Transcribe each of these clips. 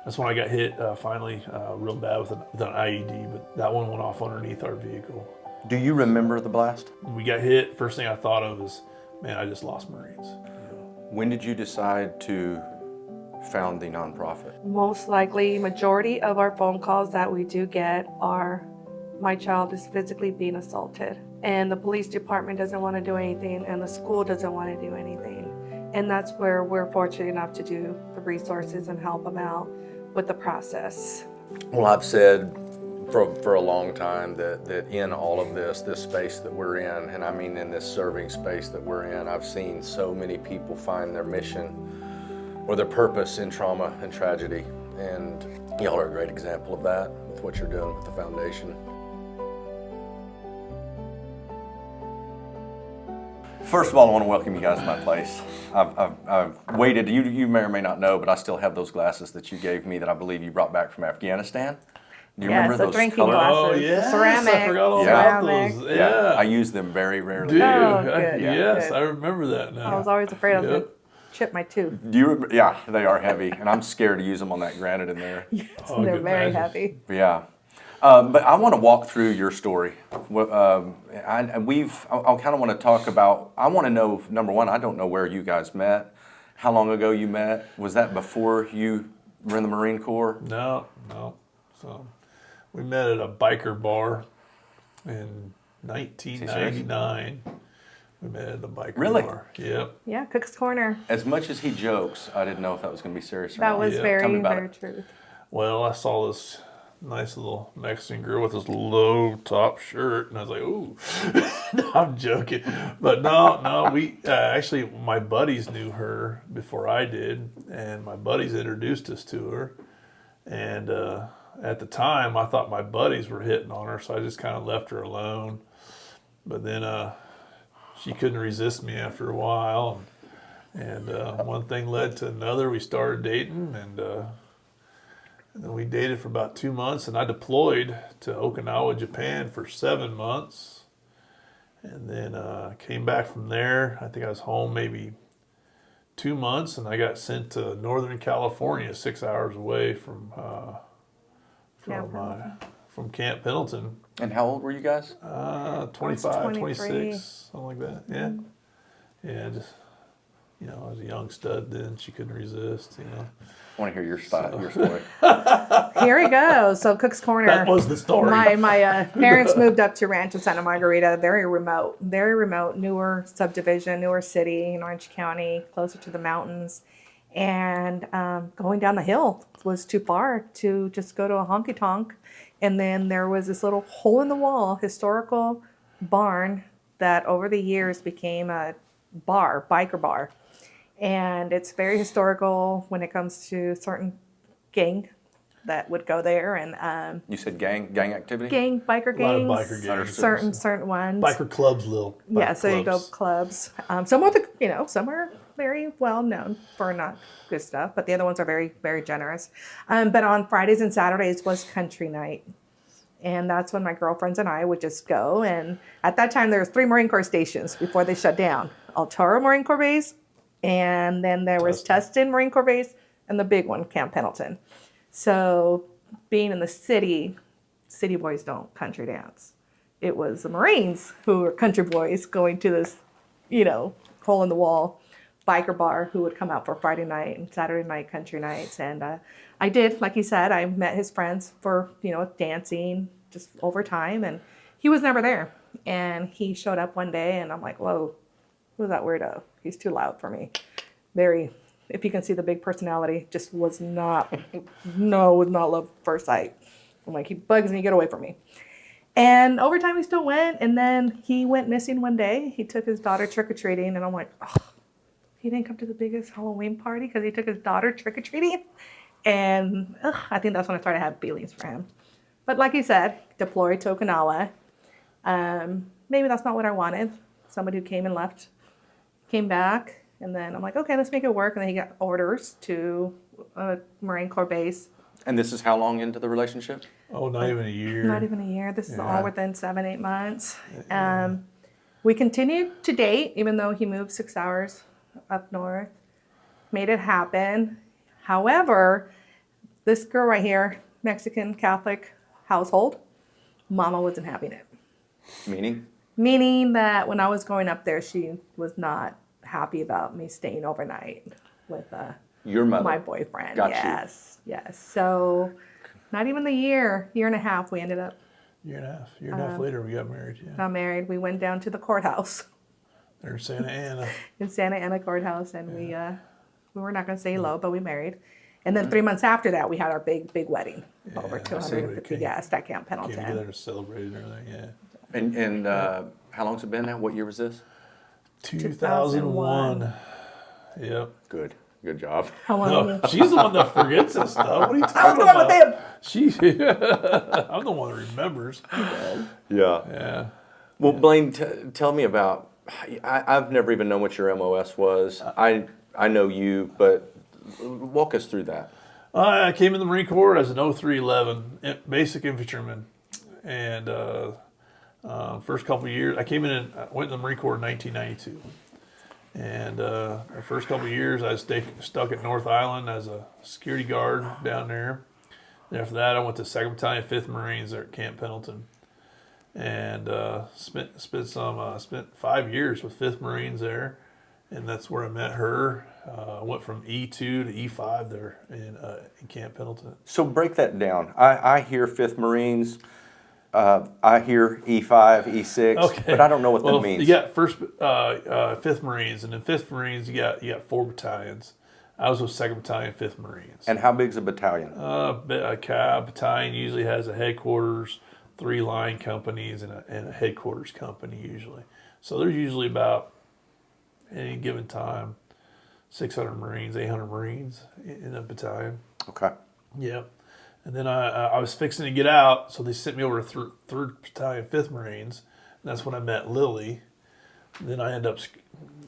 That's when I got hit finally real bad with an IED, but that one went off underneath our vehicle. Do you remember the blast? We got hit, first thing I thought of is, man, I just lost Marines. When did you decide to found the nonprofit? Most likely, majority of our phone calls that we do get are, my child is physically being assaulted, and the police department doesn't want to do anything, and the school doesn't want to do anything. And that's where we're fortunate enough to do the resources and help them out with the process. Well, I've said for a long time that in all of this space that we're in, and I mean in this serving space that we're in, I've seen so many people find their mission or their purpose in trauma and tragedy. And y'all are a great example of that with what you're doing with the foundation. First of all, I want to welcome you guys to my place. I've waited, you may or may not know, but I still have those glasses that you gave me that I believe you brought back from Afghanistan. Do you remember those drinking colors? glasses. Oh, yes, Ceramic. I forgot all Ceramic. about those. Yeah. I use them very rarely. Dude, Oh, good. yes, Good. I remember that now. I was always afraid I was going to Yep. chip my tooth. Do you remember? Yeah, they are heavy, and I'm scared to use them on that granite in there. Oh, They're good very imagine. heavy. Yeah. But I want to walk through your story. I kind of want to talk about, I want to know, number one, I don't know where you guys met, how long ago you met. Was that before you were in the Marine Corps? No. So we met at a biker bar in 1999. We met at a biker Really? bar. Yep. Yeah, Cook's Corner. As much as he jokes, I didn't know if that was going to be serious or That not. was Yeah. Tell me very, about very it. true. Well, I saw this nice little Mexican girl with this low top shirt, and I was like, "Ooh," no, I'm joking, but no, we actually my buddies knew her before I did, and my buddies introduced us to her, and at the time I thought my buddies were hitting on her, so I just kind of left her alone, but then she couldn't resist me after a while, and one thing led to another. We started dating, and then we dated for about 2 months, and I deployed to Okinawa, Japan for 7 months. And then came back from there. I think I was home maybe 2 months, and I got sent to Northern California, 6 hours away from Camp Pendleton. And how old were you guys? 25, 23. 26, something like that. Yeah. Yeah, just, I was a young stud then. She couldn't resist, I want to hear your style, your story. Here we go. So Cook's Corner. That was the story. My parents moved up to Rancho Santa Margarita, very remote, newer subdivision, newer city in Orange County, closer to the mountains. And going down the hill was too far to just go to a honky tonk. And then there was this little hole in the wall, historical barn that over the years became a bar, biker bar. And it's very historical when it comes to certain gang that would go there, and You said gang activity? biker A lot of gangs, biker gangs. certain ones. Biker clubs, Lil. Yeah, Biker so you go clubs. clubs. Some of the, some are very well known for not good stuff, but the other ones are very, very generous. But on Fridays and Saturdays was country night. And that's when my girlfriends and I would just go. And at that time, there was 3 Marine Corps stations before they shut down. El Toro Marine Corps Base, and then there was Tustin Marine Corps Base, and the big one, Camp Pendleton. So being in the city boys don't country dance. It was the Marines who were country boys going to this, hole in the wall biker bar who would come out for Friday night and Saturday night country nights. And I did, like you said, I met his friends for, dancing just over time, and he was never there. And he showed up one day, and I'm like, whoa, who's that weirdo? He's too loud for me. Very, if you can see the big personality, just was not love at first sight. I'm like, he bugs me, get away from me. And over time, he still went, and then he went missing one day. He took his daughter trick-or-treating, and I'm like, oh, he didn't come to the biggest Halloween party because he took his daughter trick-or-treating? And I think that's when I started to have feelings for him. But like you said, deployed to Okinawa. Maybe that's not what I wanted. Somebody who came and left, came back, and then I'm like, okay, let's make it work. And then he got orders to a Marine Corps base. And this is how long into the relationship? Oh, not even a year. Not even a year. This is Yeah. all within 7-8 months. We continued to date, even though he moved 6 hours up north. Made it happen. However, this girl right here, Mexican Catholic household, Mama wasn't having it. Meaning? Meaning that when I was going up there, she was not happy about me staying overnight with Your mother? my boyfriend. Got you. Yes. So not even the year and a half, we ended up Year and a half later, we got married. Yeah, got married. We went down to the courthouse there in Santa Ana. in Santa Ana courthouse, and we were not going to say hello, but we married. And then 3 months after that, we had our big wedding, over 250 guests at Camp Came Pendleton. together and celebrated and everything. Yeah. And how long's it been now? What year was this? 2001. Yep. Good job. How long? No, she's the one that forgets this stuff. What are you I was talking the one with about? him. I'm the one that remembers. Yeah. Yeah. Well, Blaine, tell me about. I've never even known what your MOS was. I know you, but walk us through that. I came in the Marine Corps as an 0311 basic infantryman, and first couple of years I came in and went in the Marine Corps in 1992. And the first couple of years, I was stuck at North Island as a security guard down there. And after that, I went to 2nd Battalion, 5th Marines there at Camp Pendleton, and spent 5 years with 5th Marines there, and that's where I met her. I went from E2 to E5 there in Camp Pendleton. So break that down. I hear 5th Marines. I hear E5, E6, Okay. but I don't know what that means. You got 5th Marines, and in 5th Marines, you got 4 battalions. I was with 2nd Battalion, 5th Marines. And how big's a battalion? A battalion usually has a headquarters, 3 line companies, and a headquarters company usually. So there's usually about, at any given time, 600 Marines, 800 Marines in a battalion. Okay. Yep. And then I was fixing to get out, so they sent me over to 3rd Battalion, 5th Marines. And that's when I met Lily. And then I ended up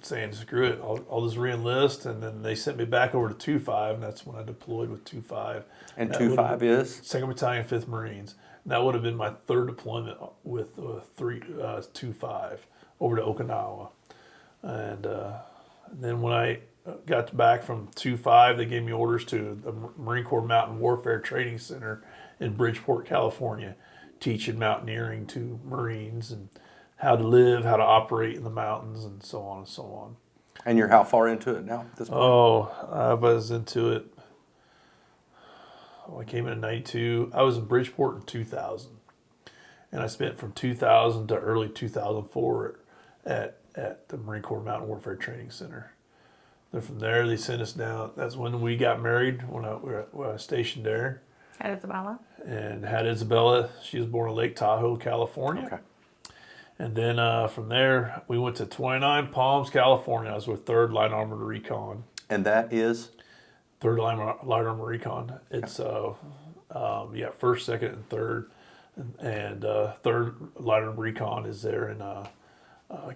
saying, screw it, I'll just re-enlist. And then they sent me back over to 2-5, and that's when I deployed with 2-5. And 2-5 is? 2nd Battalion, 5th Marines. And that would have been my 3rd deployment with 2-5 over to Okinawa. And then when I got back from 2-5, they gave me orders to the Marine Corps Mountain Warfare Training Center in Bridgeport, California, teaching mountaineering to Marines and how to live, how to operate in the mountains, and so on and so on. And you're how far into it now at this point? Oh, I was into it. I came in 92. I was in Bridgeport in 2000. And I spent from 2000 to early 2004 at the Marine Corps Mountain Warfare Training Center. Then from there, they sent us down. That's when we got married, when I was stationed there. Had Isabella. And had Isabella. She was born in Lake Tahoe, California. Okay. And then from there, we went to 29 Palms, California. I was with 3rd Light Armored Recon. And that is? 3rd Light Armored Recon. It's 1st, 2nd, and 3rd. And 3rd Light Armored Recon is there in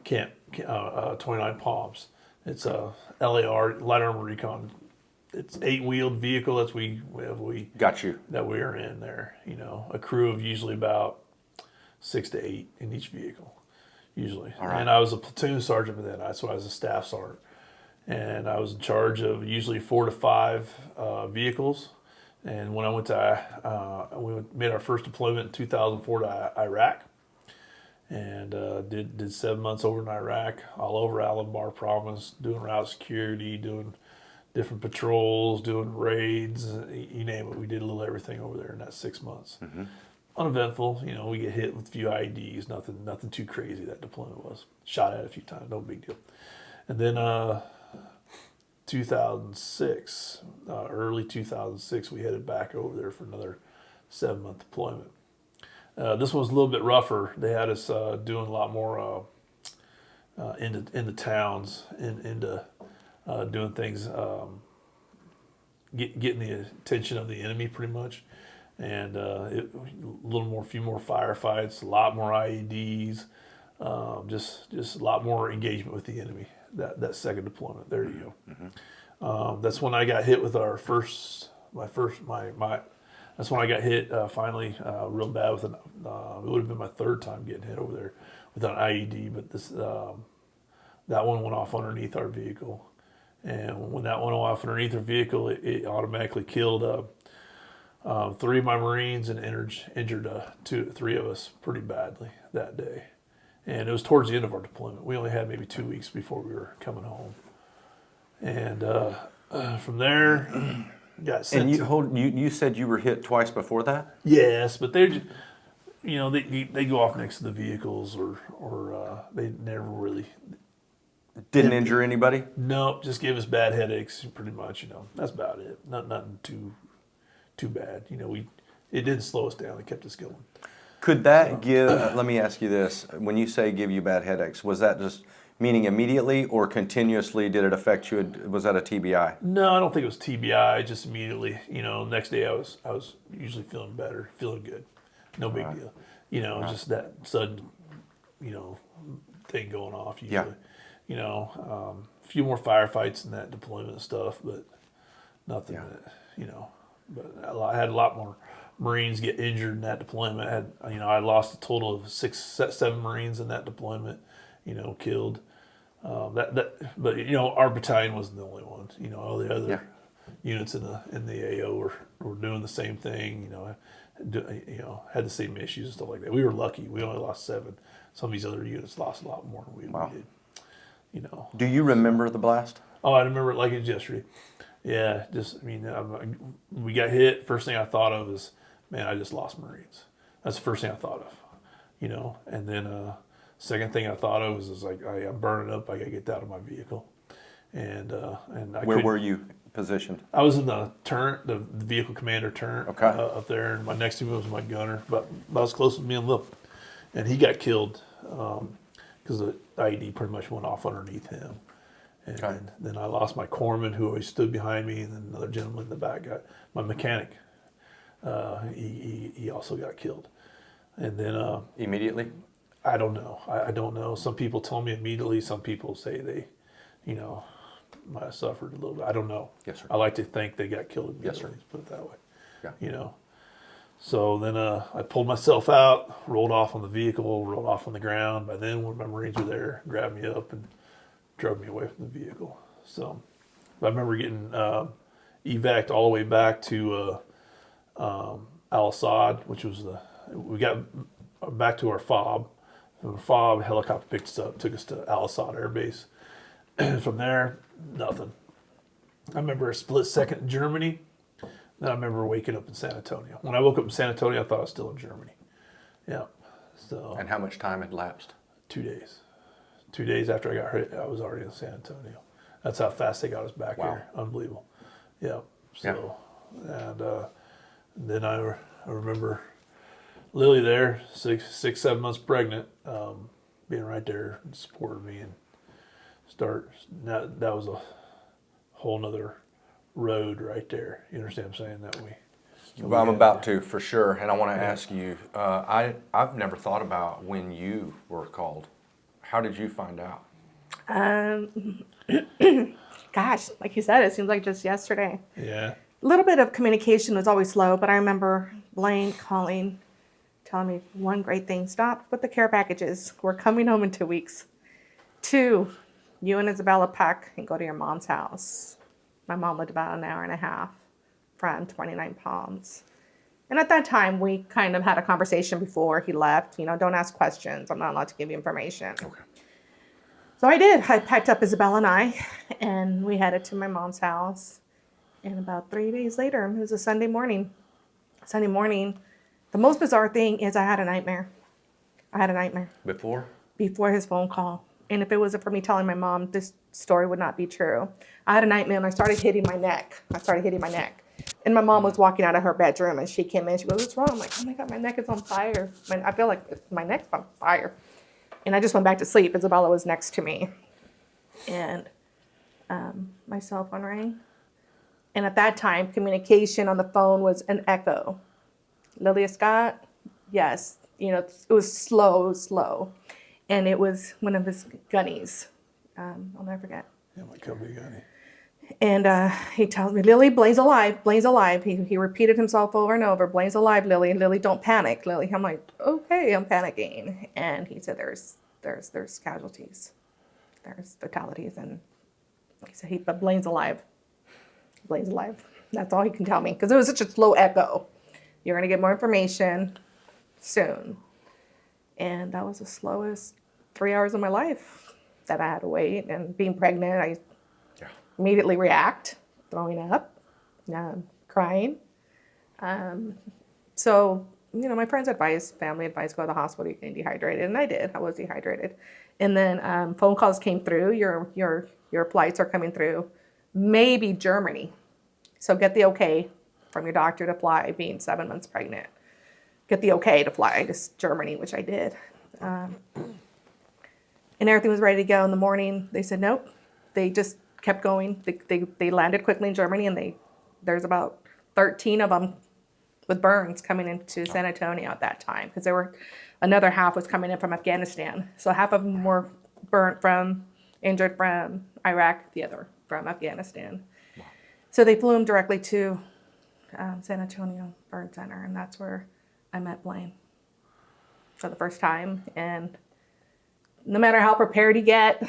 Camp 29 Palms. It's a LAR, Light Armored Recon. It's 8-wheeled vehicle that we Got you. that we are in there. You know, a crew of usually about 6 to 8 in each vehicle, usually. All right. And I was a platoon sergeant then. That's why I was a staff sergeant, and I was in charge of usually 4 to 5 vehicles. And when I went to, we made our first deployment in 2004 to Iraq. And did 7 months over in Iraq, all over Al-Anbar Province, doing route security, doing different patrols, doing raids, you name it. We did a little everything over there in that 6 months. Mm-hmm. Uneventful, you know. We get hit with a few IEDs, nothing too crazy. That deployment was shot at a few times, no big deal. And then 2006, early 2006, we headed back over there for another 7-month deployment. This one was a little bit rougher. They had us doing a lot more into towns, into doing things, getting the attention of the enemy pretty much, and a few more firefights, a lot more IEDs, just a lot more engagement with the enemy. That second deployment. There you go. Mm-hmm. That's when I got hit with That's when I got hit finally real bad with it would have been my 3rd time getting hit over there with an IED, but that one went off underneath our vehicle, and when that went off underneath our vehicle, it automatically killed Three of my Marines and injured three of us pretty badly that day. And it was towards the end of our deployment. We only had maybe 2 weeks before we were coming home. And from there, got sent. And you said you were hit twice before that? Yes, but they go off next to the vehicles, or they never really Didn't injure anybody? No, just gave us bad headaches, pretty much. That's about it. Nothing too bad. It didn't slow us down. It kept us going. Could that give? Let me ask you this: when you say give you bad headaches, was that just meaning immediately or continuously? Did it affect you? Was that a TBI? No, I don't think it was TBI. Just immediately. Next day I was usually feeling better, feeling good. No big deal. Just that sudden, thing going off usually. Yeah. A few more firefights in that deployment and stuff, but nothing that, but I had a lot more Marines get injured in that deployment. I lost a total of 7 Marines in that deployment, killed. But our battalion wasn't the only one. All the other units in the AO were doing the same thing. Had the same issues and stuff like that. We were lucky. We only lost 7. Some of these other units lost a lot more than we did. Do you remember the blast? Oh, I remember it like it was yesterday. Yeah, we got hit. First thing I thought of is, man, I just lost Marines. That's the first thing I thought of, And then second thing I thought of was like, I'm burning up. I got to get out of my vehicle. And where were you positioned? I was in the turret, the vehicle commander turret, okay. Up there, and next to me was my gunner, but I was close to me and Lil, and he got killed because the IED pretty much went off underneath him. And then I lost my corpsman, who always stood behind me, and then another gentleman in the back my mechanic. He also got killed. And then immediately? I don't know. I don't know. Some people told me immediately. Some people say they, might have suffered a little bit. I don't know. Yes, sir. I like to think they got killed immediately. Yes, sir. Let's put it that way. Yeah. So then I pulled myself out, rolled off on the vehicle, rolled off on the ground. By then, when my Marines were there, grabbed me up and drove me away from the vehicle. So I remember getting evac'd all the way back to Al-Assad, which was we got back to our FOB. From the FOB, helicopter picked us up, took us to Al-Assad Air Base. And from there, nothing. I remember a split second in Germany. Then I remember waking up in San Antonio. When I woke up in San Antonio, I thought I was still in Germany. Yeah. So. And how much time had lapsed? 2 days. 2 days after I got hit, I was already in San Antonio. That's how fast they got us back here. Unbelievable. Yeah. So, and then I remember Lily there, 7 months pregnant, being right there and supporting me and that was a whole nother road right there. You understand what I'm saying? Well, I'm about to, for sure. And I want to ask you, I've never thought about when you were called. How did you find out? Gosh, like you said, it seems like just yesterday. Yeah. A little bit of communication was always slow, but I remember Blaine calling, telling me one great thing: stop with the care packages. We're coming home in 2 weeks. 2, you and Isabella pack and go to your mom's house. My mom lived about an hour and a half from 29 Palms. And at that time, we kind of had a conversation before he left. Don't ask questions. I'm not allowed to give you information. Okay. So I did. I packed up Isabella and I, and we headed to my mom's house. And about 3 days later, it was a Sunday morning. The most bizarre thing is I had a nightmare. Before his phone call. And if it wasn't for me telling my mom, this story would not be true. I had a nightmare and I started hitting my neck. And my mom was walking out of her bedroom and she came in. She goes, "What's wrong?" I'm like, "Oh my God, my neck is on fire. I feel like my neck's on fire." And I just went back to sleep. Isabella was next to me. And my cell phone rang. And at that time, communication on the phone was an echo. Lilly Scott? Yes. It was slow. And it was one of his gunnies. I'll never forget. Yeah, my company gunny. And he tells me, "Lily, Blaine's alive. Blaine's alive." He repeated himself over and over. "Blaine's alive, Lily. Lily, don't panic, Lily." I'm like, "Okay, I'm panicking." And he said, "There's casualties. There's fatalities." And he said, "But Blaine's alive. Blaine's alive." That's all he can tell me because it was such a slow echo. You're going to get more information soon. And that was the slowest 3 hours of my life that I had to wait. And being pregnant, I immediately react, throwing up, crying. So, my friends advised, family advised, go to the hospital, you're getting dehydrated. And I did. I was dehydrated. And then phone calls came through. Your flights are coming through. Maybe Germany. So get the okay from your doctor to fly, being 7 months pregnant. Get the okay to fly to Germany, which I did. And everything was ready to go in the morning. They said, nope. They just kept going. They landed quickly in Germany, and there's about 13 of them with burns coming into San Antonio at that time, because another half was coming in from Afghanistan. So half of them were injured from Iraq, the other from Afghanistan. Wow. So they flew them directly to San Antonio Burn Center, and that's where I met Blaine for the first time. And no matter how prepared you get,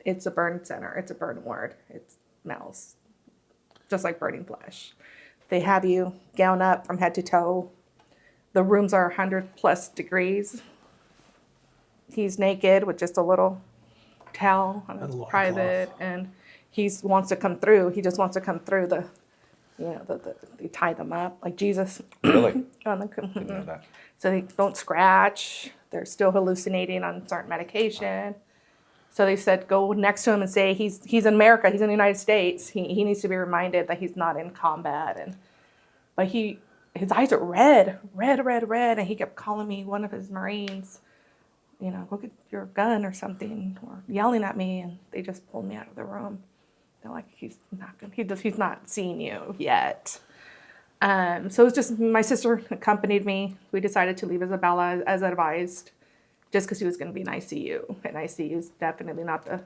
it's a burn center. It's a burn ward. It smells just like burning flesh. They have you gown up from head to toe. The rooms are 100+ degrees. He's naked with just a little towel on his private, and he wants to come through. He just wants to come through they tie them up like Jesus. Really? Didn't know that. So they don't scratch. They're still hallucinating on certain medication. So they said, go next to him and say, he's in America, he's in the United States. He needs to be reminded that he's not in combat. But his eyes are red, and he kept calling me one of his Marines, go get your gun or something, or yelling at me, and they just pulled me out of the room. They're like, he's not seeing you yet. So it was just, my sister accompanied me. We decided to leave Isabella as advised, just because he was going to be in ICU. And ICU is definitely not the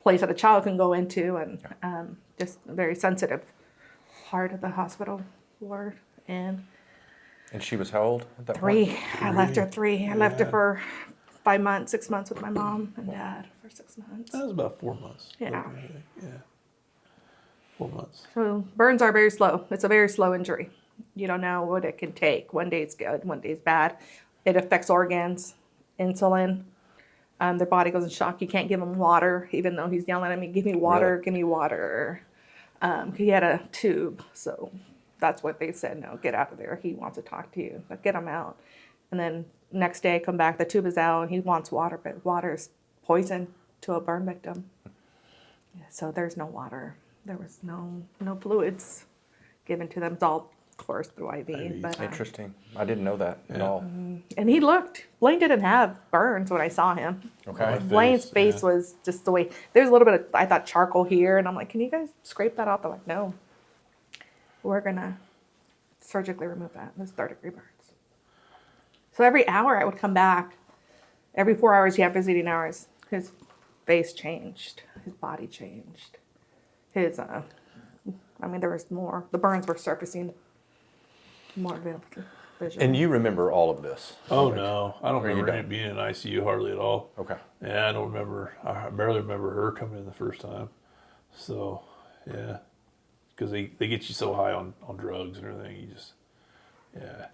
place that a child can go into, and just a very sensitive part of the hospital ward. And she was how old at that 3. point? I left her 3. I left her for 5 months, 6 months with my mom and dad for 6 months. That was about 4 months. Yeah. 4 months. So burns are very slow. It's a very slow injury. You don't know what it can take. One day it's good, one day it's bad. It affects organs, insulin. Their body goes in shock. You can't give them water, even though he's yelling at me, give me water, Really? give me water. He had a tube, so that's what they said. No, get out of there. He wants to talk to you. But get him out. And then next day I come back, the tube is out, and he wants water, but water is poison to a burn victim. So there's no water. There was no fluids given to them. It's all, of course, through IV. But, interesting. I didn't know that at all. And Blaine didn't have burns when I saw him. Okay. Blaine's face was just the way, there's a little bit of, I thought, charcoal here. And I'm like, can you guys scrape that off? They're like, no. We're going to surgically remove that. It was 3rd-degree burns. So every hour I would come back. Every 4 hours, you have visiting hours. His face changed. His body changed. There was more. The burns were surfacing. More vision. And you remember all of this? Oh, no. I don't Or you remember don't? him being in ICU hardly at all. Okay. Yeah, I barely remember her coming in the first time. So, yeah. Because they get you so high on drugs and everything. You just, yeah.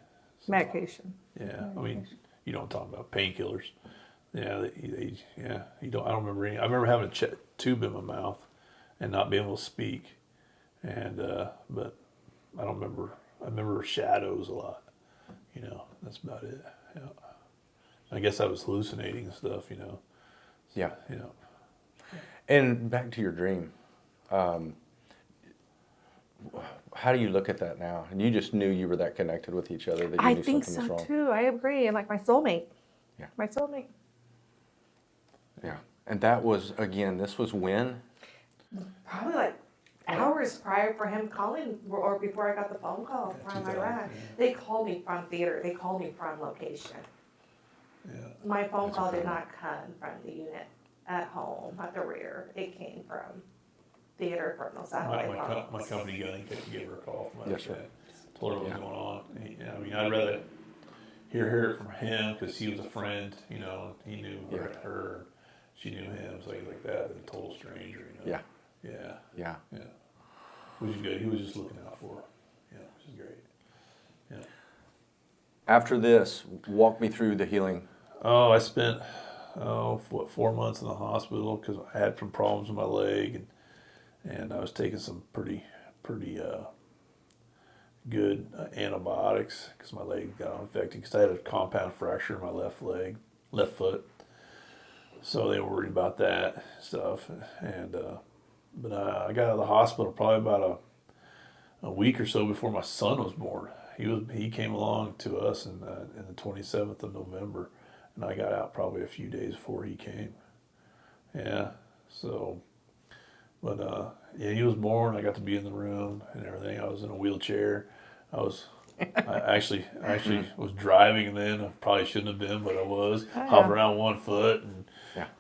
Medication. Yeah. I mean, you don't talk about painkillers. Yeah. I don't remember any. I remember having a tube in my mouth and not being able to speak. And, but I don't remember. I remember shadows a lot. That's about it. Yeah. I guess I was hallucinating and stuff, Yeah. Yeah. And back to your dream. How do you look at that now? And you just knew you were that connected with each other that you I knew think something so was wrong. too. I agree. And like my soulmate. Yeah. My soulmate. Yeah. And that was, again, this was when? Probably like hours prior for him calling, or before I got the phone call from Iraq. They called me from theater. They called me from location. Yeah. My phone call did not come from the unit at home at the rear. It came from theater, from the satellite phones. My company gave her a call from Yes, sir. Told her what was going on. I'd rather hear it from him because he was a friend, he knew her, she knew him, so like that, than a total stranger, Yeah. Yeah. Yeah. Yeah. Which is good. He was just looking out for her. was great. Yeah. After this, walk me through the healing. Oh, I spent 4 months in the hospital because I had some problems with my leg, and I was taking some pretty good antibiotics because my leg got infected because I had a compound fracture in my left foot. So they were worried about that stuff, and but I got out of the hospital probably about a week or so before my son was born. He came along to us in the 27th of November, and I got out probably a few days before he came. Yeah, so, but yeah, he was born. I got to be in the room and everything. I was in a wheelchair. I actually was driving then. I probably shouldn't have been, but I was hopping around one foot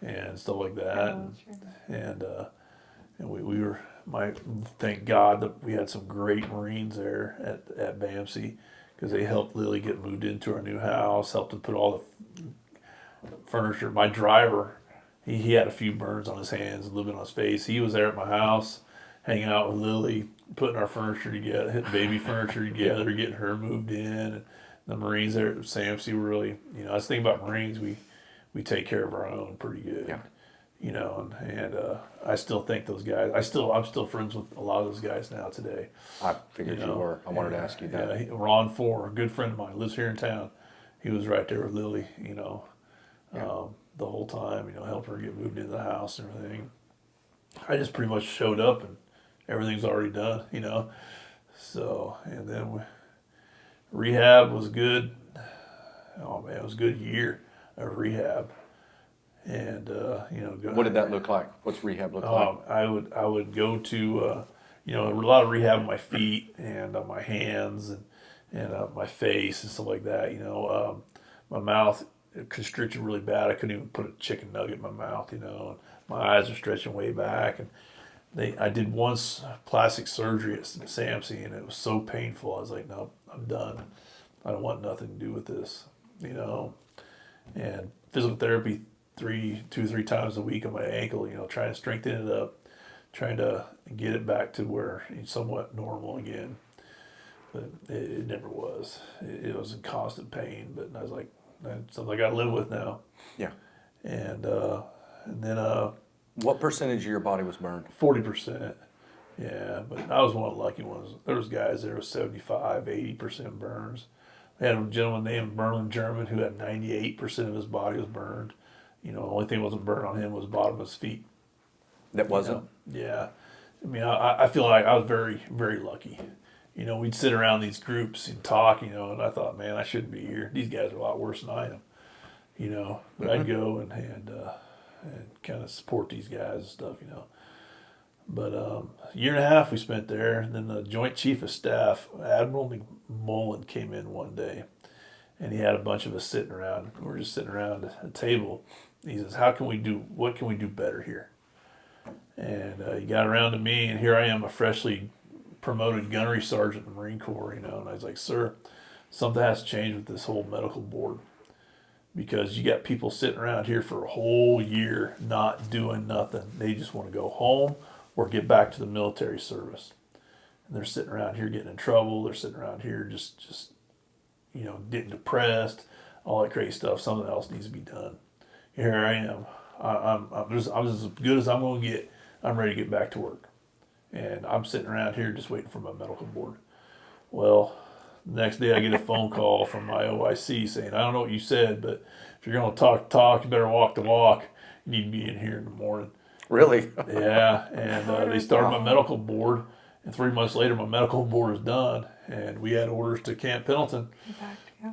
and stuff like that. And we were thank God that we had some great Marines there at BAMC because they helped Lily get moved into our new house, helped to put all the furniture. My driver, he had a few burns on his hands, a little bit on his face. He was there at my house, hanging out with Lily, putting our furniture together, hitting baby furniture together, getting her moved in. And the Marines there at SAMC were really, that's the thing about Marines, we take care of our own pretty good. Yeah. And I still think those guys. I'm still friends with a lot of those guys now today. I figured you were. I wanted to ask you that. Yeah, Ron Four, a good friend of mine, lives here in town. He was right there with Lily, the whole time. Helping her get moved into the house and everything. I just pretty much showed up and everything's already done. So and then rehab was good. Oh man, it was a good year of rehab. And what did that look like? What's rehab look like? I would go to a lot of rehab on my feet and on my hands and my face and stuff like that. My mouth constricted really bad. I couldn't even put a chicken nugget in my mouth. And my eyes are stretching way back. And I did once plastic surgery at SAMC, and it was so painful. I was like, nope, I'm done. I don't want nothing to do with this. And physical therapy 2-3 times a week on my ankle, trying to strengthen it up, trying to get it back to where it's somewhat normal again. But it never was. It was in constant pain, but I was like, that's something I got to live with now. Yeah. And then what percentage of your body was burned? 40%. Yeah, but I was one of the lucky ones. There was guys there with 75, 80% burns. We had a gentleman named Merlin German who had 98% of his body was burned. The only thing that wasn't burned on him was the bottom of his feet. That wasn't? Yeah. I mean, I feel like I was very, very lucky. We'd sit around these groups and talk, and I thought, man, I shouldn't be here. These guys are a lot worse than I am, But I'd go and kind of support these guys and stuff, But a year and a half we spent there. And then the Joint Chief of Staff, Admiral McMullen, came in one day. And he had a bunch of us sitting around. We were just sitting around a table. He says, what can we do better here? And he got around to me, and here I am, a freshly promoted gunnery sergeant in the Marine Corps, And I was like, sir, something has to change with this whole medical board. Because you got people sitting around here for a whole year not doing nothing. They just want to go home or get back to the military service. And they're sitting around here getting in trouble. They're sitting around here just getting depressed, all that crazy stuff. Something else needs to be done. Here I am. I'm as good as I'm going to get. I'm ready to get back to work. And I'm sitting around here just waiting for my medical board. Well, the next day I get a phone call from my OIC saying, I don't know what you said, but if you're going to talk the talk, you better walk the walk. You need to be in here in the morning. Really? Yeah. And they started my medical board. And 3 months later, my medical board was done, and we had orders to Camp Pendleton.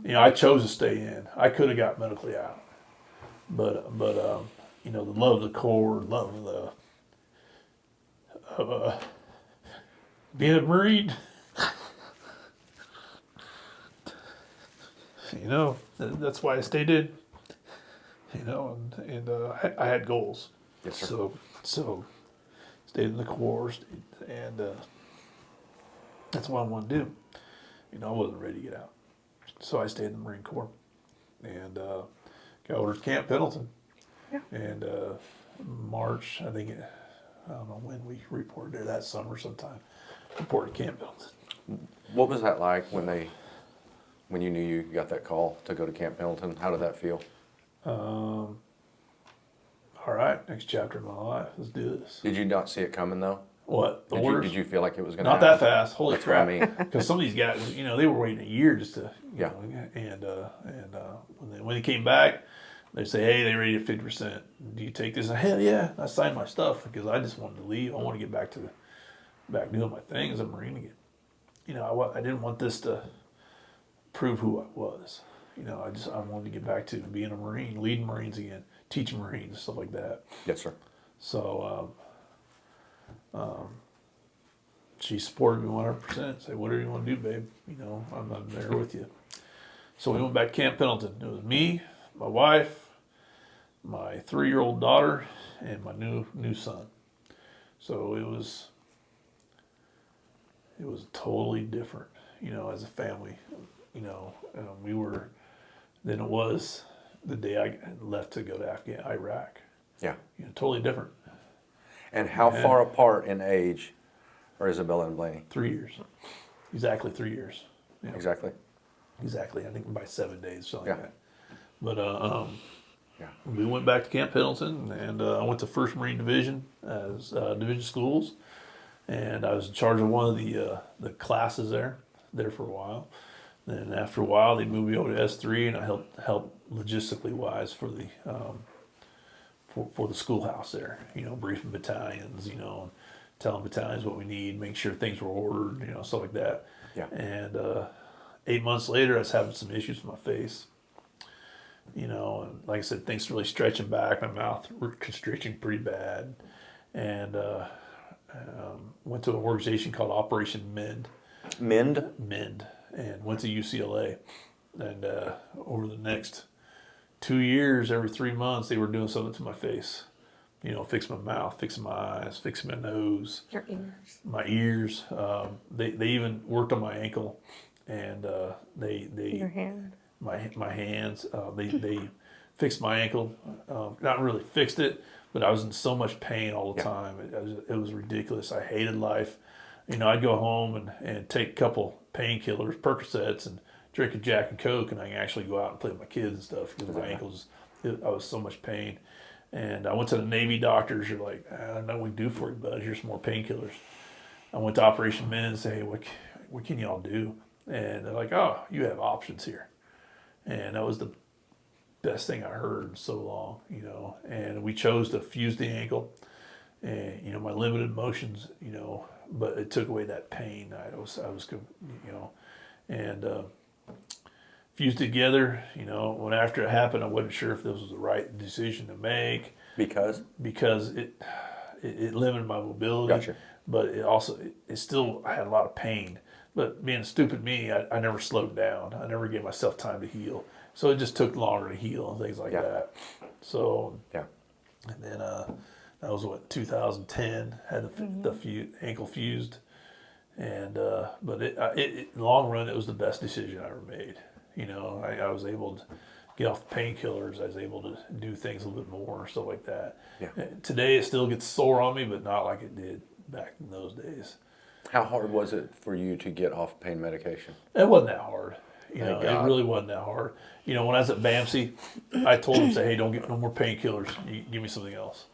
I chose to stay in. I could have got medically out, but the love of the Corps, love of being a Marine. That's why I stayed in. And I had goals. Yes, sir. So stayed in the Corps, and that's what I want to do. I wasn't ready to get out. So I stayed in the Marine Corps and got ordered to Camp Pendleton. Yeah. And March, I don't know when we reported there, that summer sometime, reported to Camp Pendleton. What was that like when you knew you got that call to go to Camp Pendleton? How did that feel? All right, next chapter of my life. Let's do this. Did you not see it coming though? What? The orders? Did you feel like it was going to Not happen? that fast. Holy That's what I crap! mean. Because some of these guys, they were waiting a year just to, Yeah. when they came back, they say, hey, they rated 50%. Do you take this? Hell yeah! I signed my stuff because I just wanted to leave. I want to get back doing my thing as a Marine again. I didn't want this to prove who I was. I wanted to get back to being a Marine, leading Marines again, teaching Marines, stuff like that. Yes, sir. So she supported me 100%. Say, whatever you want to do, babe. I'm there with you. So we went back to Camp Pendleton. It was me, my wife, my 3-year-old daughter, and my new son. So it was totally different, as a family. We were than it was the day I left to go to Iraq. Yeah. Totally different. And how far apart in age are Isabella and Blaney? 3 years. Exactly 3 years. Yeah. Exactly. Exactly. I think by 7 days, something like Yeah. that. But Yeah. we went back to Camp Pendleton, and I went to 1st Marine Division as division schools, and I was in charge of one of the classes there for a while. Then after a while, they moved me over to S3, and I helped logistically wise for the for the schoolhouse there. Briefing battalions, and telling battalions what we need, make sure things were ordered, stuff like that. Yeah. And 8 months later, I was having some issues with my face. And like I said, things really stretching back. My mouth were constricting pretty bad, and went to an organization called Operation Mend. Mend? And went to UCLA. And over the next 2 years, every 3 months, they were doing something to my face. Fixing my mouth, fixing my eyes, fixing my nose. Your ears. My ears. They even worked on my ankle, and they Your hand. my hands. They fixed my ankle. Not really fixed it, but I was in so much pain all the time. It was ridiculous. I hated life. I'd go home and take a couple painkillers, Percocets, and drink a Jack and Coke, and I can actually go out and play with my kids and stuff because my ankles, I was so much pain. And I went to the Navy doctors. You're like, I don't know what we can do for you, bud. Here's some more painkillers. I went to Operation Men and say, hey, what can y'all do? And they're like, oh, you have options here. And that was the best thing I heard in so long, And we chose to fuse the ankle, and my limited motions, but it took away that pain. I was, and fused together. When after it happened, I wasn't sure if this was the right decision to make because it limited my mobility. Gotcha. But it still I had a lot of pain. But being stupid me, I never slowed down. I never gave myself time to heal. So it just took longer to heal and things like that. So and then that was 2010 had the ankle fused, and but it long run it was the best decision I ever made. I was able to get off the painkillers. I was able to do things a little bit more, stuff like that. Yeah. Today it still gets sore on me, but not like it did back in those days. How hard was it for you to get off pain medication? It wasn't that hard. It God. really wasn't that hard. When I was at BAMC, I told them, hey, don't get no more painkillers. You give me something else.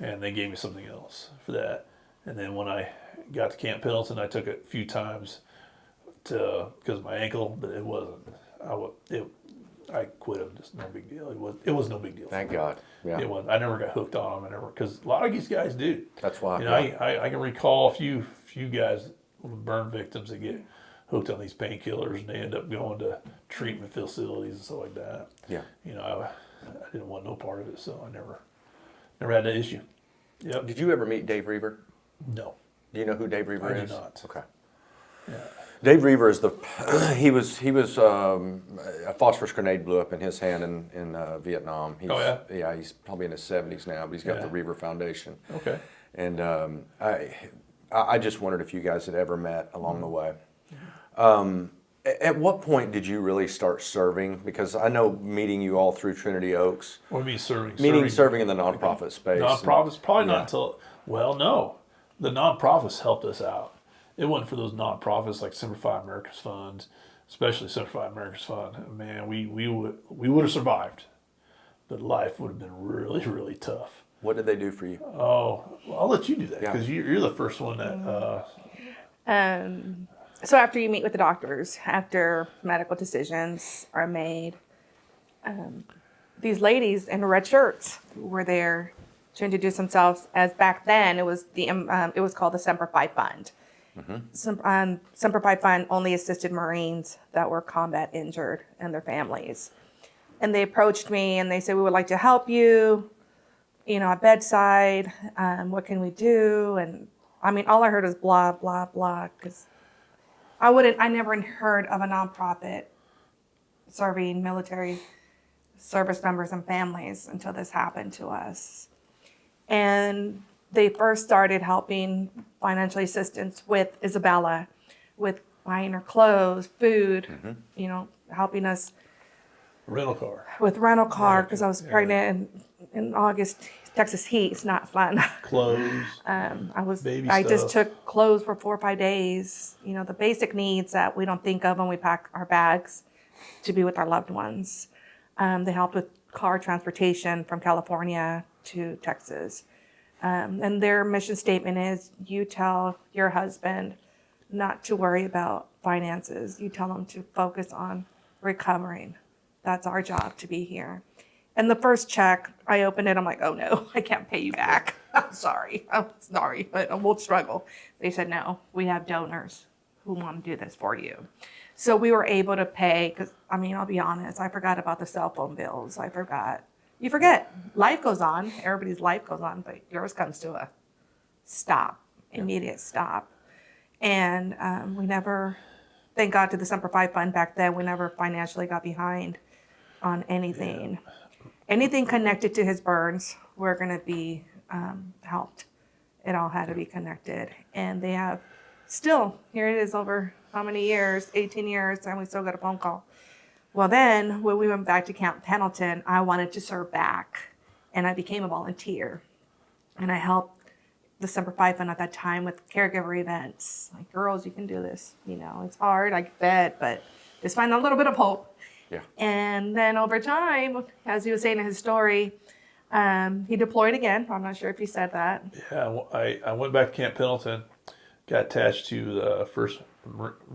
And they gave me something else for that. And then when I got to Camp Pendleton, I took it a few times because of my ankle, but it wasn't. I quit them. Just no big deal. It was no big deal. Thank God. Yeah. It was. I never got hooked on them. Because a lot of these guys do. That's why. I can recall a few guys, burn victims that get hooked on these painkillers and they end up going to treatment facilities and stuff like that. Yeah. I didn't want no part of it, so I never had that issue. Yep. Did you ever meet Dave Reaver? No. Do you know who Dave Reaver I is? do not. Okay. Yeah. Dave Reaver is he was a phosphorus grenade blew up in his hand in Vietnam. He's, Yeah, he's probably in his 70s now, but he's got the Reaver Foundation. Okay. And I just wondered if you guys had ever met along the way. At what point did you really start serving? Because I know meeting you all through Trinity Oaks. What do you mean serving? Serving in the nonprofit space. Nonprofits? Probably not until, no. The nonprofits helped us out. it wasn't for those nonprofits like Simplify America's Fund, especially Simplify America's Fund, man, we would have survived, but life would have been really, really tough. What did they do for you? Oh, well, I'll let you do that Yeah. because you're the first one that. So after you meet with the doctors, after medical decisions are made, these ladies in red shirts were there to introduce themselves as back then it was called the Semper Fi Fund. Semper Fi Fund only assisted Marines that were combat injured and their families. And they approached me and they said, we would like to help you, at bedside. What can we do? And I mean, all I heard was blah, blah, blah, because I never heard of a nonprofit serving military service members and families until this happened to us. And they first started helping financial assistance with Isabella, with buying her clothes, food, helping us Rental car. with rental car because I was pregnant in August. Texas heat, it's not fun. Clothes. Baby I just stuff. took clothes for 4 or 5 days. The basic needs that we don't think of when we pack our bags to be with our loved ones. They helped with car transportation from California to Texas. And their mission statement is, you tell your husband not to worry about finances. You tell him to focus on recovering. That's our job, to be here. And the first check, I opened it. I'm like, oh no, I can't pay you back. I'm sorry, but we'll struggle. They said, no, we have donors who want to do this for you. So we were able to pay, because, I'll be honest, I forgot about the cell phone bills. You forget. Life goes on. Everybody's life goes on, but yours comes to a stop, immediate stop. And we never, thank God to the Semper Fi Fund back then, we never financially got behind on anything. Yeah. Anything connected to his burns, we're going to be helped. It all had to be connected. And they have still, here it is over how many years, 18 years, and we still got a phone call. Well, then when we went back to Camp Pendleton, I wanted to serve back, and I became a volunteer. And I helped the Semper Fi Fund at that time with caregiver events. Like, girls, you can do this. It's hard, I bet, but just find a little bit of hope. Yeah. And then over time, as he was saying in his story, he deployed again. I'm not sure if he said that. Yeah, I went back to Camp Pendleton, got attached to the 1st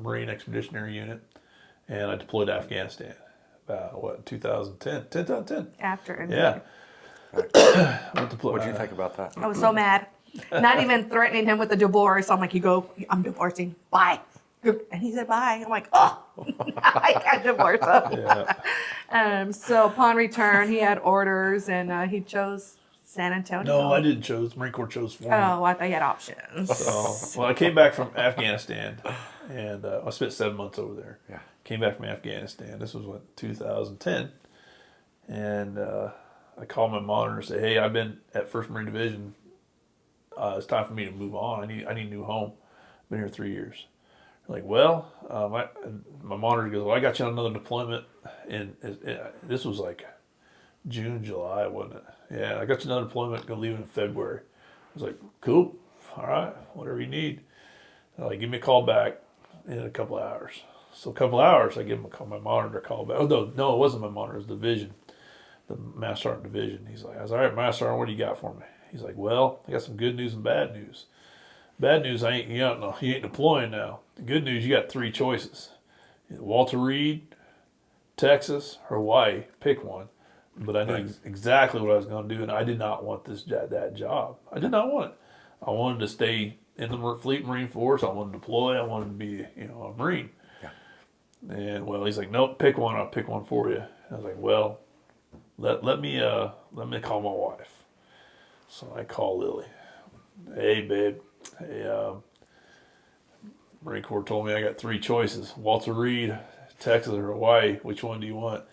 Marine Expeditionary Unit, and I deployed to Afghanistan about, 2010? 2010. After. Yeah. What did you think about that? I was so mad. Not even threatening him with a divorce. I'm like, I'm divorcing. Bye. And he said, bye. I'm like, oh, I can't divorce him. Yeah. So upon return, he had orders, and he chose San Antonio. No, I didn't choose. Marine Corps chose for me. Oh, I thought he had options. Well, I came back from Afghanistan, and I spent 7 months over there. Yeah. Came back from Afghanistan. This was 2010, and I called my monitor and said, "Hey, I've been at 1st Marine Division. It's time for me to move on. I need a new home. Been here 3 years." Like, well, my monitor goes, "Well, I got you on another deployment," and this was like June, July, wasn't it? Yeah, I got you another deployment. Gonna leave in February. I was like, "Cool, all right, whatever you need." They're like, "Give me a call back in a couple of hours." So a couple of hours, I give him a call, my monitor a call back. Oh no, it wasn't my monitor. It was the division, the Master Sergeant division. He's like, "I was all right, Master Sergeant. What do you got for me?" He's like, "Well, I got some good news and bad news. Bad news, you ain't deploying now. The good news, you got 3 choices: Walter Reed, Texas, or Hawaii. Pick one." But I knew exactly what I was going to do, and I did not want that job. I did not want it. I wanted to stay in the Fleet Marine Force. I wanted to deploy. I wanted to be, a Marine. Yeah. And well, he's like, "Nope, pick one. I'll pick one for you." And I was like, "Well, let me call my wife." So I call Lily. "Hey, babe. Hey, Marine Corps told me I got 3 choices: Walter Reed, Texas, or Hawaii. Which one do you want?"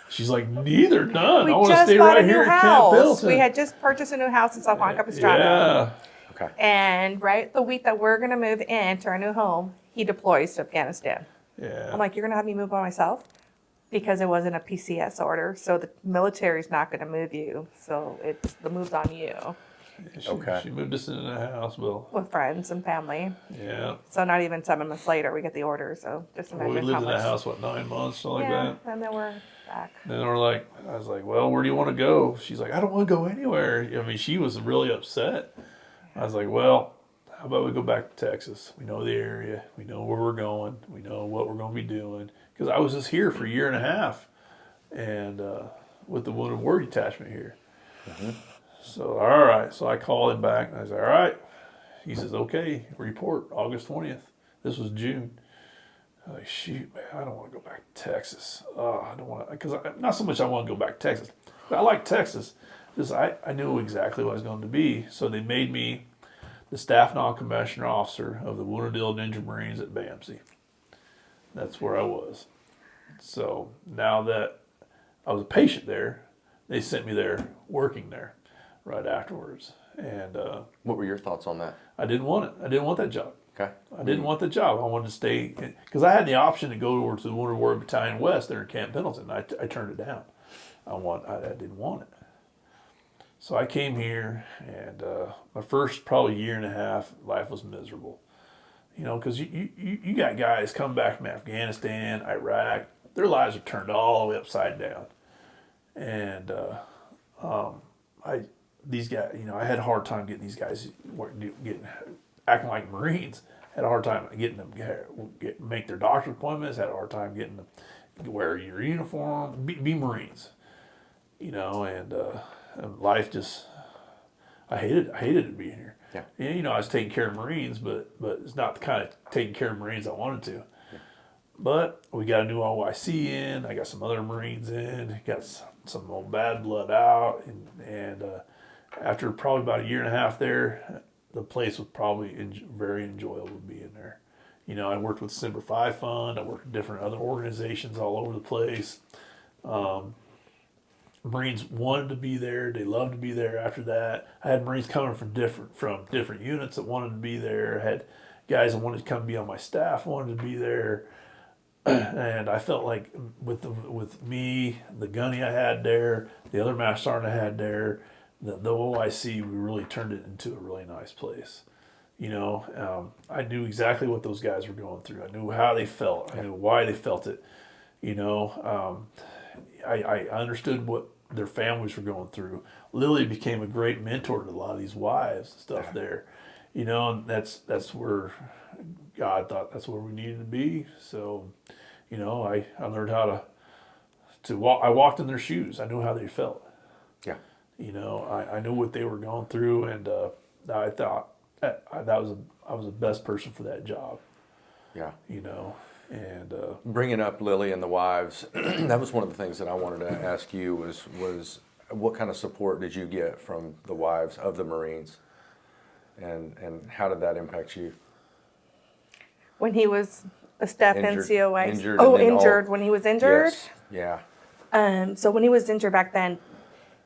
She's like, "Neither, none. I want to stay right here at Camp Pendleton." We had just purchased a new house in South Juan Capistrano. Yeah. Okay. And right the week that we're going to move into our new home, he deploys to Afghanistan. Yeah. I'm like, "You're going to have me move by myself?" Because it wasn't a PCS order. So the military's not going to move you. So the move's on you. She moved us into the house. Well, with friends and family. yeah. So not even 7 months later, we get the order. So just imagine We lived how in much. the house, 9 months, something Yeah, like that. and then we're back. Then we're like, I was like, well, where do you want to go? She's like, I don't want to go anywhere. I mean, she was really upset. I was like, well, how about we go back to Texas? We know the area. We know where we're going. We know what we're going to be doing. Because I was just here for a year and a half, and with the Wounded Warrior Detachment here. Mm-hmm. So, all right. So I called him back, and I was like, all right. He says, okay, report August 20th. This was June. I was like, shoot, man, I don't want to go back to Texas. Oh, I don't want to, because not so much I want to go back to Texas, but I like Texas. Just I knew exactly what I was going to be. So they made me the Staff Non-Commissioned Officer of the Wounded Ill and Injured Marines at BAMC. That's where I was. So now that I was a patient there, they sent me there, working there, right afterwards. And What were your thoughts on that? I didn't want it. I didn't want that job. Okay. I didn't want the job. I wanted to stay, because I had the option to go over to the Wounded Warrior Battalion West there in Camp Pendleton. I turned it down. I didn't want it. So I came here, and my first probably year and a half, life was miserable. You know, because you got guys come back from Afghanistan, Iraq, their lives are turned all the way upside down. And these guys, you know, I had a hard time getting these guys acting like Marines. Had a hard time getting them make their doctor's appointments. Had a hard time getting them to wear your uniform, be Marines. You know, and life just, I hated it being here. Yeah. And, you know, I was taking care of Marines, but it's not the kind of taking care of Marines I wanted to. Yeah. But we got a new OIC in. I got some other Marines in. Got some old bad blood out, and after probably about a year and a half there, the place was probably very enjoyable being there. You know, I worked with Semper Fi Fund. I worked with different other organizations all over the place. Marines wanted to be there. They loved to be there after that. I had Marines coming from different units that wanted to be there. I had guys that wanted to come be on my staff, wanted to be there. And I felt like with me, the gunny I had there, the other master sergeant I had there, the OIC, we really turned it into a really nice place. You know, I knew exactly what those guys were going through. I knew how they felt. I knew why they felt it. You know, I understood what their families were going through. Lily became a great mentor to a lot of these wives and stuff there. You know, and that's where God thought that's where we needed to be. So, you know, I learned how to walk. I walked in their shoes. I knew how they felt. Yeah. You know, I knew what they were going through, and I thought I was the best person for that job. Yeah. You know, and bringing up Lily and the wives, that was one of the things that I wanted to ask you was what kind of support did you get from the wives of the Marines, and how did that impact you? When he was a step Injured- NCOA. injured Oh, and then injured. When he was injured. Yes. Yeah. So when he was injured back then,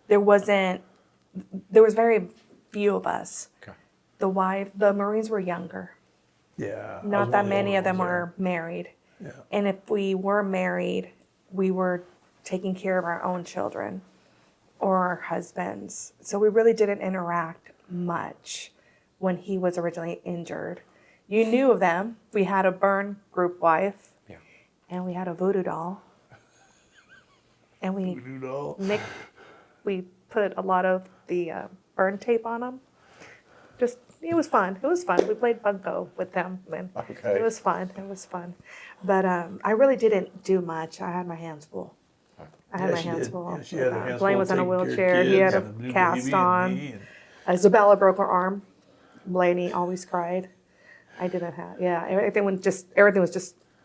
there was very few of us. Okay. The Marines were younger. yeah, I was Not one that the many older of them ones there. were married. Yeah. And if we were married, we were taking care of our own children or our husbands. So we really didn't interact much when he was originally injured. You knew of them. We had a burn group wife. Yeah. And we had a voodoo doll. And we we put a lot of the burn tape on them. Just, it was fun. It was fun. We played Bunko with them. And Okay. It was fun. It was fun. But I really didn't do much. I had my hands full. I had Yeah, my she hands did. full. Yeah, she had her hands Blaine full was in a taking care of wheelchair. He had kids a and the new cast baby and on. me and- Isabella broke her arm. Blaney always cried. I didn't have. Yeah, everything was just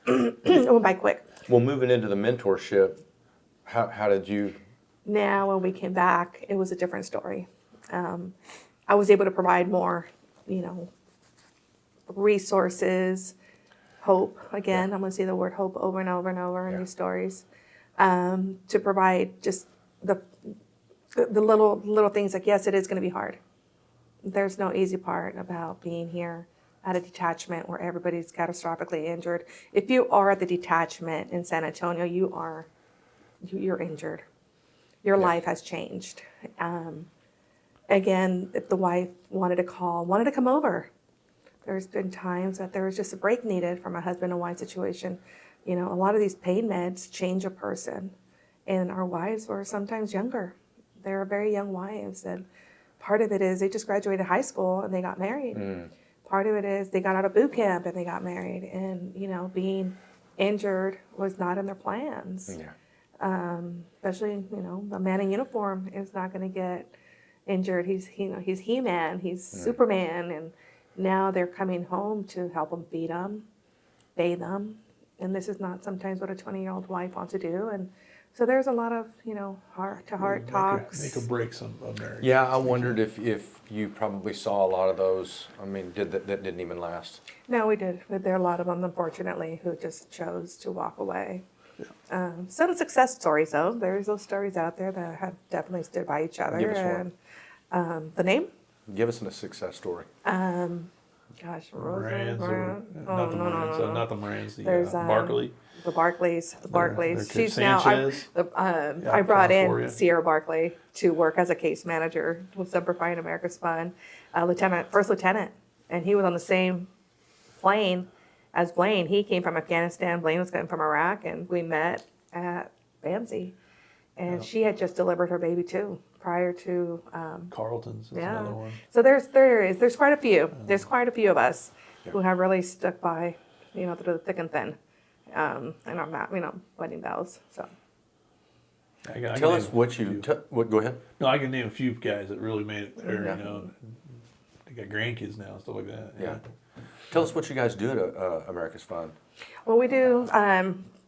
it went by quick. Well, moving into the mentorship, how did you? Now, when we came back, it was a different story. I was able to provide more, resources, hope. Again, I'm going to say the word hope over and over and over in these stories. To provide just the little things like, yes, it is going to be hard. There's no easy part about being here at a detachment where everybody's catastrophically injured. If you are at the detachment in San Antonio, you're injured. Your life has changed. again, if the wife wanted to come over, there's been times that there was just a break needed from a husband and wife situation. You know, a lot of these pain meds change a person, and our wives were sometimes younger. They were very young wives, and part of it is they just graduated high school and they got married. Part of it is they got out of boot camp and they got married, and you know, being injured was not in their plans. Especially, you know, a man in uniform is not going to get injured. He's He-Man, he's Superman, and now they're coming home to help them feed them, bathe them, and this is not sometimes what a 20-year-old wife wants to do. And so there's a lot of, you know, heart-to-heart talks. Make or break some of marriage. Yeah, I wondered if you probably saw a lot of those. I mean, that didn't even last? No, we did. But there are a lot of them, unfortunately, who just chose to walk away. Some success stories, though. There's those stories out there that have definitely stood by each other. Give us one. The name? Give us a success story. Gosh, Morans, not not the Morans, There's, Barkley. The Barclays. They're She's Sanchez. I brought in California. Sierra Barkley to work as a case manager with Semper Fi and America's Fund, first lieutenant, and he was on the same plane as Blaine. He came from Afghanistan. Blaine was coming from Iraq, and we met at BAMSI, and she had just delivered her baby too prior to. Carlton's is another one. So there's quite a few. There's quite a few of us who have really stuck by, you know, through the thick and thin. And I'm not, you know, wedding bells. So I can Tell name us a what few. you. Go ahead. No, I can name a few guys that really made it there. Yeah. You know, they got grandkids now and stuff like that. Yeah. Tell us what you guys do at America's Fund. well, we do.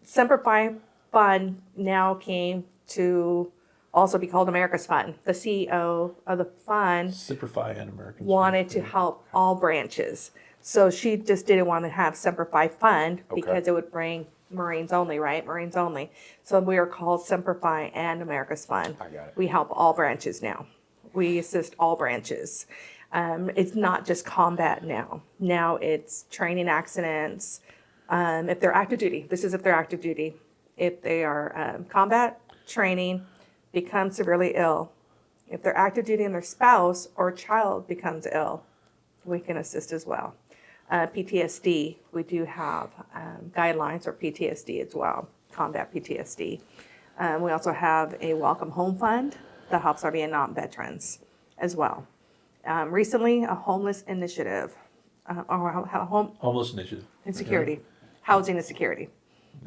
Semper Fi Fund now came to also be called America's Fund. The CEO of the fund Simplify and Americans wanted to help all branches. So she just didn't want to have Semper Fi Fund because it would bring Marines only, right? Marines only. So we are called Semper Fi and America's Fund. I got it. We help all branches now. We assist all branches. It's not just combat now. Now it's training accidents. If they're active duty, this is if they're active duty. If they are combat training, become severely ill. If they're active duty and their spouse or child becomes ill, we can assist as well. PTSD, we do have guidelines for PTSD as well, combat PTSD. We also have a Welcome Home Fund that helps our Vietnam veterans as well. Recently, a homeless initiative, Homeless Initiative. insecurity, housing and security.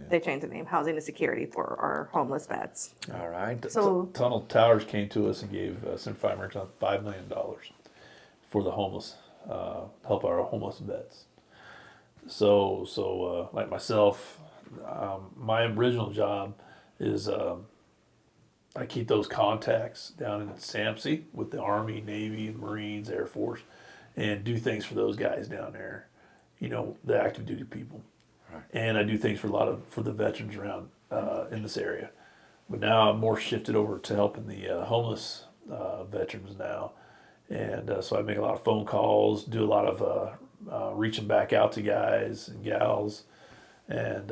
They changed the name, housing and security for our homeless vets. All right. So Tunnel Towers came to us and gave Simplify Americans $5 million for the homeless, help our homeless vets. So like myself, my original job is I keep those contacts down in SAMC with the Army, Navy, Marines, Air Force, and do things for those guys down there. You know, the active duty people. And I do things for the veterans around in this area. But now I'm more shifted over to helping the homeless veterans now. And so I make a lot of phone calls, do a lot of reaching back out to guys and gals, and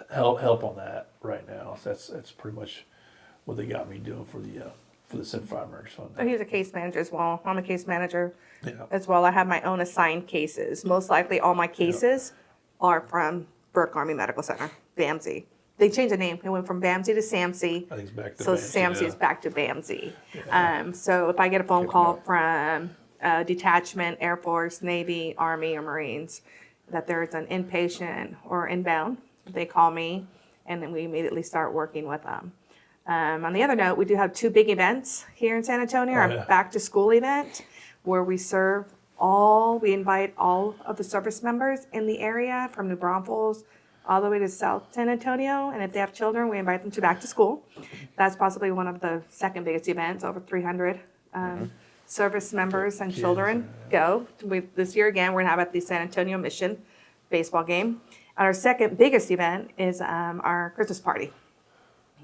help on that right now. So that's pretty much what they got me doing for the Simplify Americans Fund. he's a case manager as well. I'm a case manager Yeah. as well. I have my own assigned cases. Most likely all my cases are from Burke Army Medical Center, BAMSI. They changed the name. It went from BAMSI to SAMC. I think it's back to So BAMSI, SAMC yeah. is back to BAMSI. So if I get a phone call from detachment, Air Force, Navy, Army, or Marines, that there's an inpatient or inbound, they call me, and then we immediately start working with them. On the other note, we do have two big events here in San Antonio. Our back to school event, where we invite all of the service members in the area from New Braunfels all the way to South San Antonio. And if they have children, we invite them to back to school. That's possibly one of the second biggest events. Over 300 service members and children go. This year again, we're gonna have at the San Antonio Mission baseball game. And our second biggest event is our Christmas party.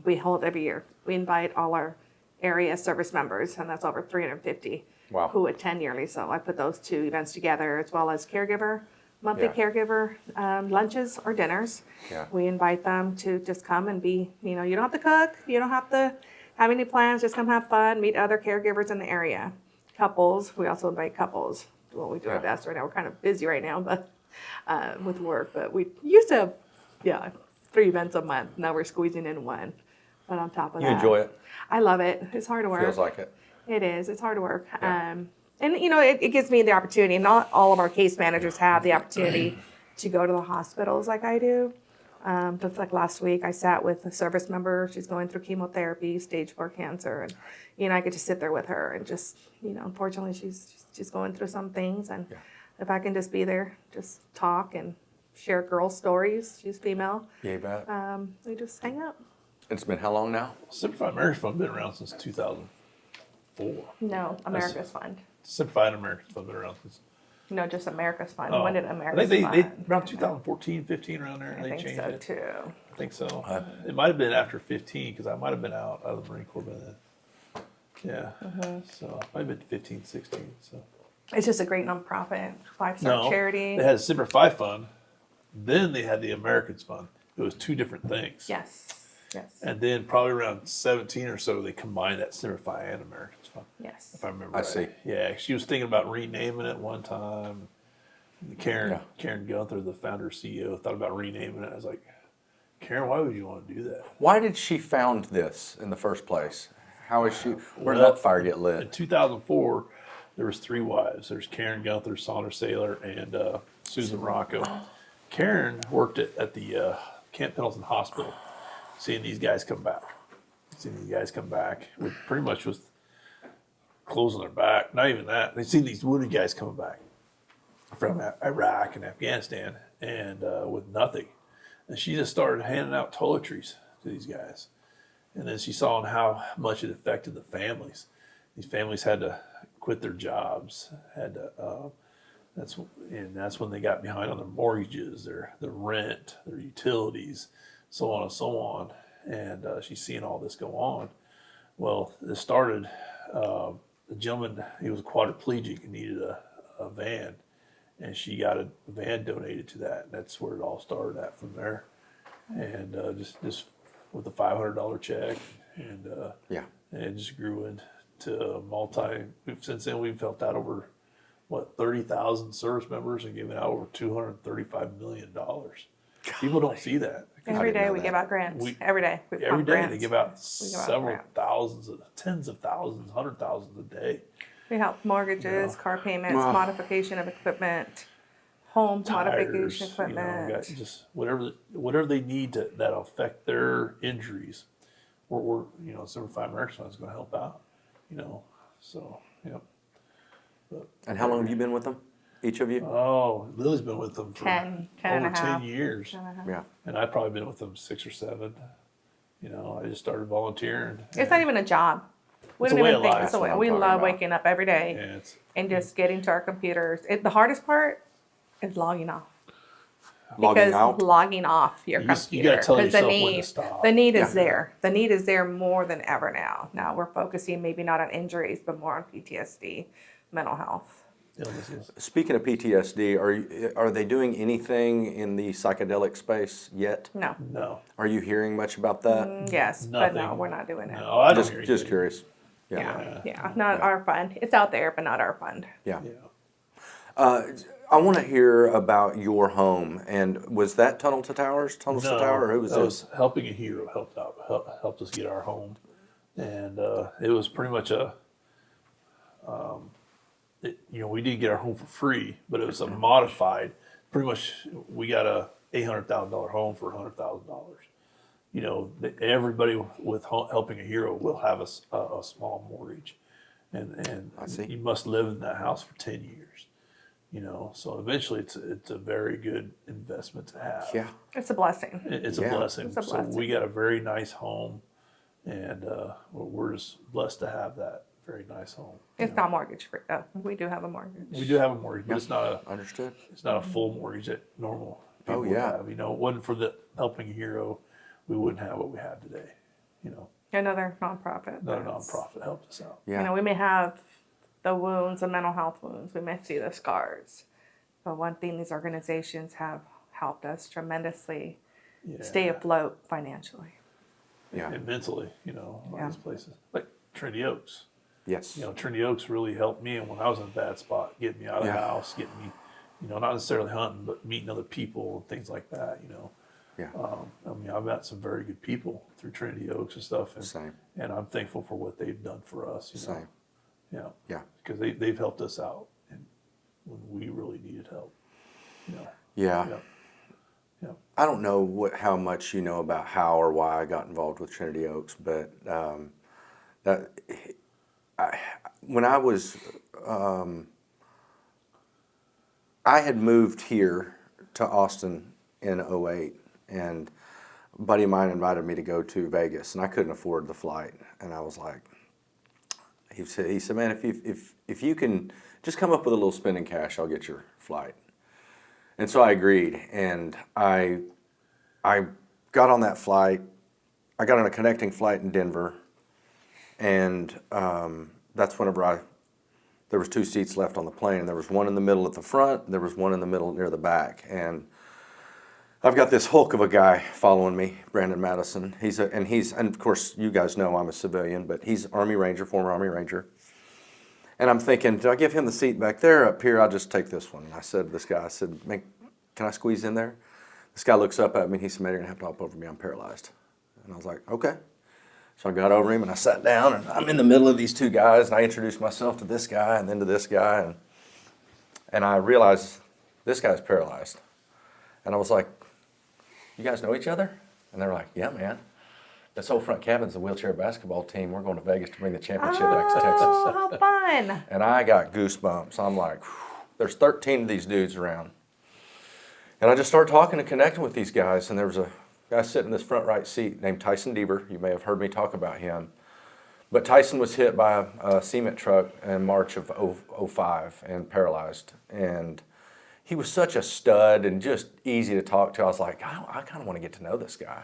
We hold every year. We invite all our area service members, and that's over 350 who attend yearly. So I put those two events together, as well as monthly caregiver lunches or dinners. Yeah. We invite them to just come and be, you don't have to cook, you don't have to have any plans, just come have fun, meet other caregivers in the area. couples. We also invite couples. Well, we do our Yeah. best right now. We're kind of busy right now, but with work. But we used to have, 3 events a month. Now we're squeezing in one. But on top of You that, enjoy it? I love it. It's hard to work. Feels like it. It is. It's hard work. Yeah. And it gives me the opportunity. Not all of our case managers have the opportunity to go to the hospitals like I do. Just like last week, I sat with a service member. She's going through chemotherapy, stage 4 cancer, and I get to sit there with her and just, unfortunately, she's going through some things, and if I can just be there, just talk and share girl stories. She's female. Yeah, you bet. We just hang out. It's been how long now? Simplified Marriage Fund been around since 2004. No, America's Fund. Simplified America's Fund been around since. No, just America's Fund. Oh. When did I America's think they Fund? around 2014, 15 around there. I They think changed so it. too. I think so. It might have been after 15 because I might have been out of the Marine Corps by then. Yeah. So it might have been 15, 16. So It's just a great nonprofit, 5-star charity. They had a Semper Fi fund. Then they had the Americans Fund. It was 2 different things. Yes. And then probably around 17 or so, they combined that Semper Fi and Americans Fund. Yes. If I remember I right. see. Yeah, she was thinking about renaming it one time. Karen Gunther, the founder CEO, thought about renaming it. I was like, Karen, why would you want to do that? Why did she found this in the first place? How is she? Where did Well, that fire get In lit? 2004, there was 3 wives. There's Karen Gunther, Sandra Saylor, and Susan Rocco. Karen worked at the Camp Pendleton Hospital, seeing these guys come back. With pretty much with clothes on their back. Not even that. They'd seen these wounded guys coming back from Iraq and Afghanistan, and with nothing. And she just started handing out toiletries to these guys. And then she saw how much it affected the families. These families had to quit their jobs, that's when they got behind on their mortgages, their rent, their utilities, so on and so on. And she's seeing all this go on. Well, it started, the gentleman, he was quadriplegic and needed a van. And she got a van donated to that. And that's where it all started at from there. And just with a $500 check. And it just grew into since then we've helped out over, 30,000 service members and given out over $235 million. People don't see that. Every day we give out grants. Every day. Every day grants. they give out give out several grants. thousands, tens of thousands, 100,000 a day. We help mortgages, car payments, modification of equipment, home modification Tires, equipment. just whatever they need that'll affect their injuries. We're Simplified American Fund is going to help out. So And how long have you been with them? Each of you? Oh, Lily's been with them for 10 over and a 10 half. years. Yeah. And I've probably been with them 6 or 7. I just started volunteering. It's not even a job. We It's don't a way even of think life. it's a way. That's what We I'm love talking about. waking up every day Yeah, it's and just getting to our computers. The hardest part is logging off. Logging Because out? logging off your You computer. gotta tell 'Cause yourself when to stop. the need is Yeah. there. The need is there more than ever now. Now we're focusing maybe not on injuries, but more on PTSD, mental health. illnesses. Speaking of PTSD, are they doing anything in the psychedelic space yet? No. No. Are you hearing much about that? Yes, but no, Nothing. we're not doing it. No, I don't Just hear just anything. curious. Yeah. Not our fund. It's out there, but not our fund. Yeah. Yeah. I want to hear about your home. And was that Tunnel to Towers? Tunnel to Tower? Or who was that this? was Helping a Hero helped us get our home, and it was pretty much we did get our home for free, but it was a modified. Pretty much, we got a $800,000 home for $100,000. Everybody with Helping a Hero will have a small mortgage, and I see. you must live in that house for 10 years. So eventually it's a very good investment to have. Yeah. It's a blessing. It's Yeah. a blessing. It's a So blessing. we got a very nice home, and we're just blessed to have that very nice home. It's not mortgage free. We do have a mortgage. We do have a mortgage, but Understood. it's not a full mortgage that normal people would yeah. have. It wasn't for the Helping a Hero, we wouldn't have what we have today. Another nonprofit. Another that's- nonprofit helped us out. Yeah. We may have the wounds, the mental health wounds. We may see the scars. But one thing these organizations have helped us tremendously Yeah. stay afloat financially. Yeah. And mentally, all Yeah. these places like Trinity Oaks. Yes. You know, Trinity Oaks really helped me when I was in a bad spot, getting me out of the house, getting me, you know, not necessarily hunting, but meeting other people and things like that, you know. Yeah. I mean, I've met some very good people through Trinity Oaks and stuff, and Same. and I'm thankful for what they've done for us, you know. Same. Yeah. Yeah. Because they've helped us out and when we really needed help, you know. Yeah. Yeah. Yeah. I don't know how much you know about how or why I got involved with Trinity Oaks, but when I was, I had moved here to Austin in '08, and a buddy of mine invited me to go to Vegas, and I couldn't afford the flight, and I was like, he said, man, if you can just come up with a little spending cash, I'll get your flight. And so I agreed, and I got on that flight. I got on a connecting flight in Denver, and that's whenever there was 2 seats left on the plane. There was one in the middle at the front, and there was one in the middle near the back. And I've got this hulk of a guy following me, Brandon Madison. And of course you guys know I'm a civilian, but he's Army Ranger, former Army Ranger. And I'm thinking, do I give him the seat back there? Up here, I'll just take this one. And I said to this guy, I said, man, can I squeeze in there? This guy looks up at me and he said, man, you're gonna have to hop over me, I'm paralyzed. And I was like, okay. So I got over him and I sat down, and I'm in the middle of these 2 guys, and I introduced myself to this guy and then to this guy, and I realized this guy's paralyzed. And I was like, you guys know each other? And they're like, yeah, man. This whole front cabin's the wheelchair basketball team. We're going to Vegas to bring the championship back to Texas. Oh, how fun. And I got goosebumps. I'm like, whew. There's 13 of these dudes around. And I just started talking and connecting with these guys, and there was a guy sitting in this front right seat named Tyson Deaver. You may have heard me talk about him. But Tyson was hit by a cement truck in March of '05 and paralyzed. And he was such a stud and just easy to talk to. I was like, I kind of want to get to know this guy.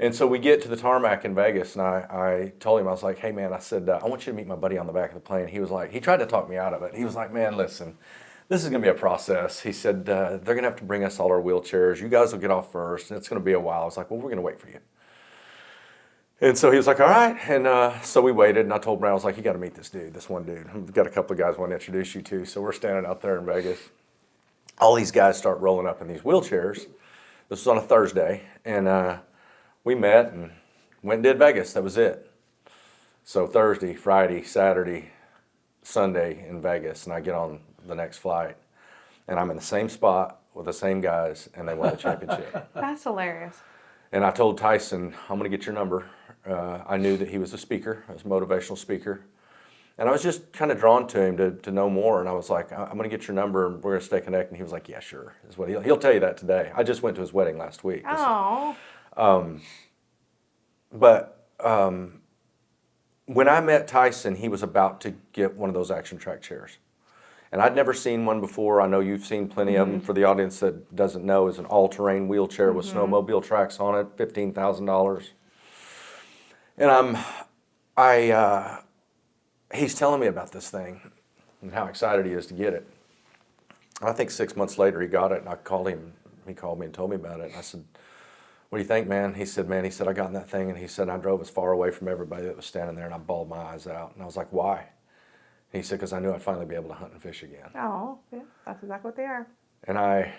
And so we get to the tarmac in Vegas, and I told him, I was like, hey man, I said, I want you to meet my buddy on the back of the plane. He was like, he tried to talk me out of it. He was like, man, listen, this is going to be a process. He said, they're going to have to bring us all our wheelchairs. You guys will get off first, and it's going to be a while. I was like, well, we're going to wait for you. And so he was like, all right. And so we waited, and I told Brown, I was like, you got to meet this dude, this one dude. I've got a couple of guys I want to introduce you to. So we're standing out there in Vegas. All these guys start rolling up in these wheelchairs. This was on a Thursday, and we met and went and did Vegas. That was it. So Thursday, Friday, Saturday, Sunday in Vegas, and I get on the next flight, and I'm in the same spot with the same guys, and they won the championship. That's hilarious. And I told Tyson, I'm going to get your number. I knew that he was a speaker, a motivational speaker. And I was just kind of drawn to him to know more. And I was like, I'm going to get your number and we're going to stay connected. And he was like, yeah, sure. Is what he'll tell you that today. I just went to his wedding last week. Oh. But when I met Tyson, he was about to get one of those action track chairs. And I'd never seen one before. I know you've seen plenty of them. For the audience that doesn't know, is an all-terrain wheelchair with snowmobile tracks on it, $15,000. And he's telling me about this thing and how excited he is to get it. I think 6 months later he got it, and I called him. He called me and told me about it. And I said, what do you think, man? He said, I got in that thing, and he said, I drove as far away from everybody that was standing there, and I bawled my eyes out. And I was like, why? He said, because I knew I'd finally be able to hunt and fish again. Oh, yeah, that's exactly what they are. And I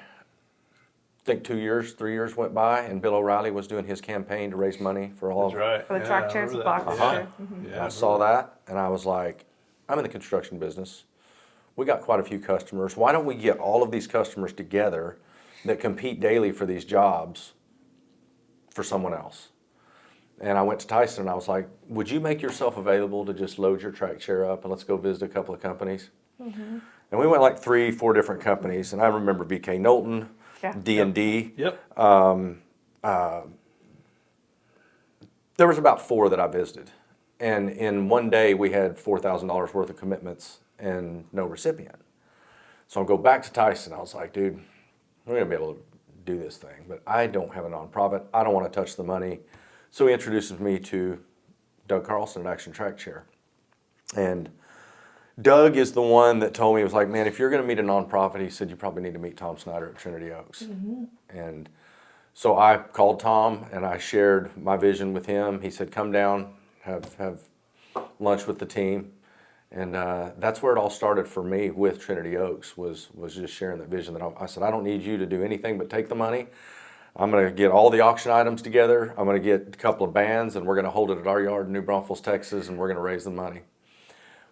think 3 years went by, and Bill O'Reilly was doing his campaign to raise money for all That's right. For the track chairs with boxes. Yeah. Mhm. Yeah, I saw that, and I was like, I'm in the construction business. We got quite a few customers. Why don't we get all of these customers together that compete daily for these jobs for someone else? And I went to Tyson, and I was like, would you make yourself available to just load your track chair up, and let's go visit a couple of companies? And we went like 3-4 different companies, and I remember BK Knowlton, Yeah. D&D. Yep. There was about 4 that I visited. And in one day, we had $4,000 worth of commitments and no recipient. So I'll go back to Tyson. I was like, dude, we're going to be able to do this thing, but I don't have a nonprofit. I don't want to touch the money. So he introduces me to Doug Carlson at Action Track Chair. And Doug is the one that told me, he was like, man, if you're going to meet a nonprofit, he said, you probably need to meet Tom Snyder at Trinity Oaks. And so I called Tom, and I shared my vision with him. He said, come down, have lunch with the team. And that's where it all started for me with Trinity Oaks, was just sharing that vision that I said, I don't need you to do anything but take the money. I'm going to get all the auction items together. I'm going to get a couple of bands, and we're going to hold it at our yard in New Braunfels, Texas, and we're going to raise the money.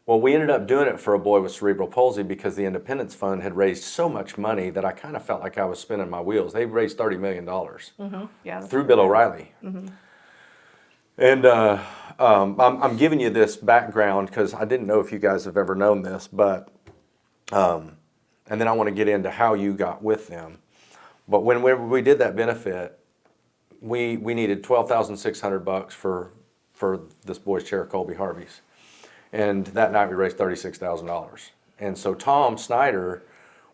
Well, we ended up doing it for a boy with cerebral palsy because the Independence Fund had raised so much money that I kind of felt like I was spinning my wheels. They raised $30 million Yeah, through Bill O'Reilly. And I'm giving you this background because I didn't know if you guys have ever known this, but and then I want to get into how you got with them. But when we did that benefit, we needed $12,600 for this boy's chair, Colby Harvey's. And that night we raised $36,000. And so Tom Snyder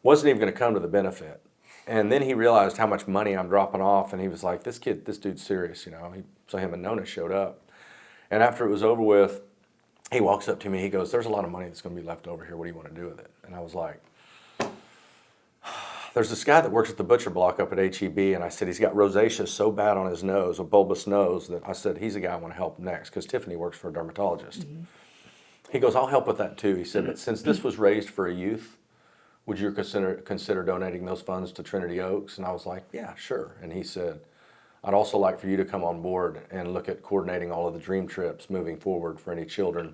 wasn't even going to come to the benefit. And then he realized how much money I'm dropping off, and he was like, this dude's serious, you know. So him and Nona showed up. And after it was over with, he walks up to me, he goes, there's a lot of money that's going to be left over here. What do you want to do with it? And I was like, there's this guy that works at the butcher block up at HEB, and I said, he's got rosacea so bad on his nose, a bulbous nose, that I said, he's the guy I want to help next, because Tiffany works for a dermatologist. He goes, I'll help with that too. He said, but since this was raised for a youth, would you consider donating those funds to Trinity Oaks? And I was like, yeah, sure. And he said, I'd also like for you to come on board and look at coordinating all of the dream trips moving forward for any children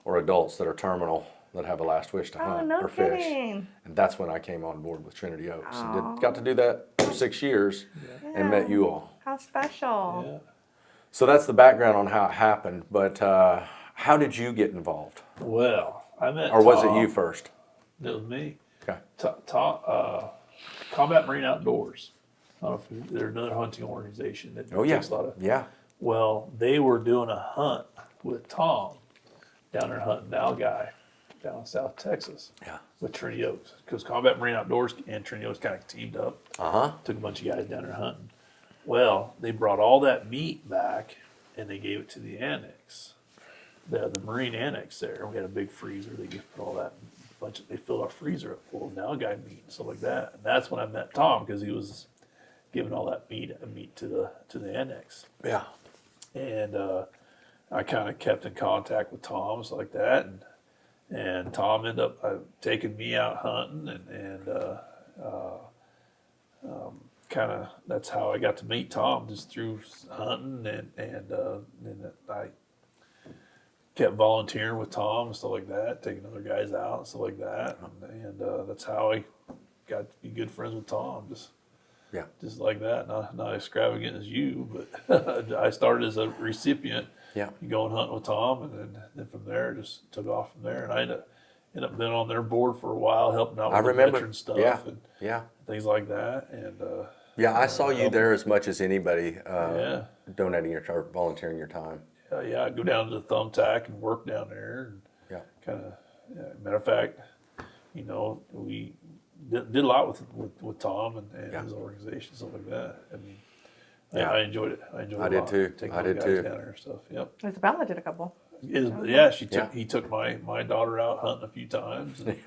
or adults that are terminal that have a last wish to hunt or fish. And that's when I came on board with Trinity Oaks. And got to do that for 6 years and met you all. How special. Yeah. So that's the background on how it happened. But how did you get involved? Well, I met Or was Tom. it you first? It was me. Okay. Combat Marine Outdoors. I don't know if they're another hunting organization that Oh, yeah. takes a lot of. Yeah. Well, they were doing a hunt with Tom down there hunting Nalgai down in South Texas Yeah. with Trinity Oaks. Because Combat Marine Outdoors and Trinity Oaks kind of teamed up. Took a bunch of guys down there hunting. Well, they brought all that meat back and they gave it to the annex. The Marine annex there. We had a big freezer. They just put all that they filled our freezer up full of Nalgai meat and stuff like that. And that's when I met Tom, because he was giving all that meat to the annex. Yeah. And I kind of kept in contact with Tom, stuff like that. And Tom ended up taking me out hunting, and kind of that's how I got to meet Tom, just through hunting, and I kept volunteering with Tom and stuff like that, taking other guys out and stuff like that, and that's how I got to be good friends with Tom. Just like that. Not extravagant as you, but I started as a recipient. Yeah. Going hunting with Tom, and then from there just took off from there, and I ended up being on their board for a while, helping out with the veteran stuff and things like that, and I saw you there as much as anybody, donating or volunteering your time. I go down to the Thumbtack and work down there, and kind of. Matter of fact, we did a lot with Tom and his organization, stuff like that. I mean, I enjoyed it. I enjoyed it. I did too. Taking I those did guys too. down there and stuff. Yep. Isabella did a couple. He took my daughter out hunting a few times. And,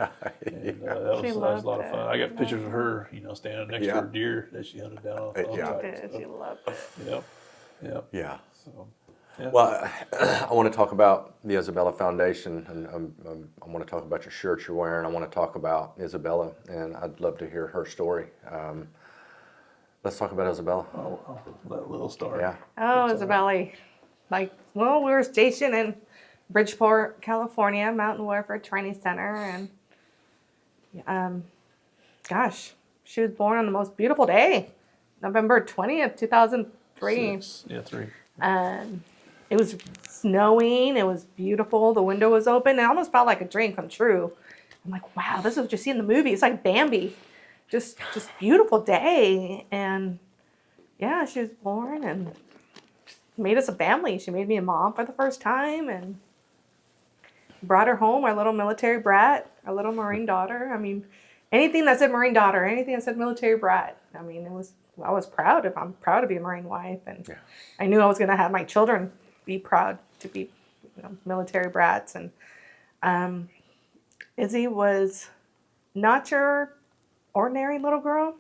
and that was a lot of fun. I got pictures of her, standing next to her deer that she hunted down on the Thumbtack. She loved it. Yep. Yeah. So, Well, I want to talk about the Isabella Foundation, and I want to talk about your shirt you're wearing. I want to talk about Isabella, and I'd love to hear her story. Let's talk about Isabella. Oh, that little story. Yeah. Oh, Isabella. We were stationed in Bridgeport, California, Mountain Warfare Training Center, and she was born on the most beautiful day, November 20th, 2003. 3. It was snowing. It was beautiful. The window was open. It almost felt like a dream come true. I'm like, wow, this is what you see in the movie. It's like Bambi. Just beautiful day. And she was born and made us a family. She made me a mom for the first time and brought her home, our little military brat, our little Marine daughter. I mean, anything that said Marine daughter, anything that said military brat. I mean, I was proud. I'm proud to be a Marine wife, and I knew I was going to have my children be proud to be military brats. And Izzy was not your ordinary little girl.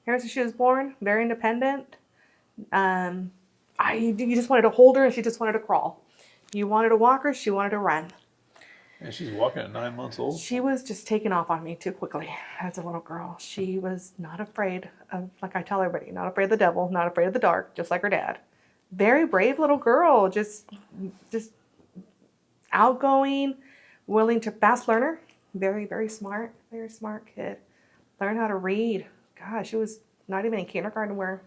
Ever since she was born, very independent. You just wanted to hold her, and she just wanted to crawl. You wanted to walk her, she wanted to run. And she's walking at 9 months old. She was just taking off on me too quickly as a little girl. She was not afraid of, like I tell everybody, not afraid of the devil, not afraid of the dark, just like her dad. Very brave little girl, just outgoing, willing to, fast learner, very, very smart kid. Learned how to read. Gosh, she was not even in kindergarten where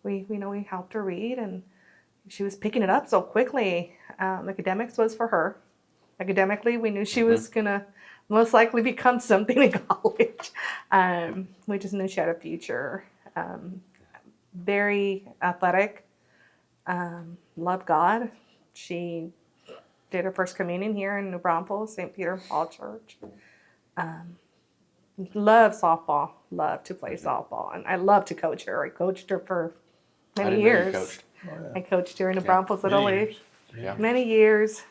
we helped her read, and she was picking it up so quickly. Academics was for her. Academically, we knew she was gonna most likely become something in college. We just knew she had a future. Very athletic. Loved God. She did her first communion here in New Braunfels, St. Peter Paul Church. Loved softball. Loved to play softball, and I loved to coach her. I coached her for many years. Coached. Oh, yeah. I coached her in New Braunfels Little Many League. years. Yeah. Many years.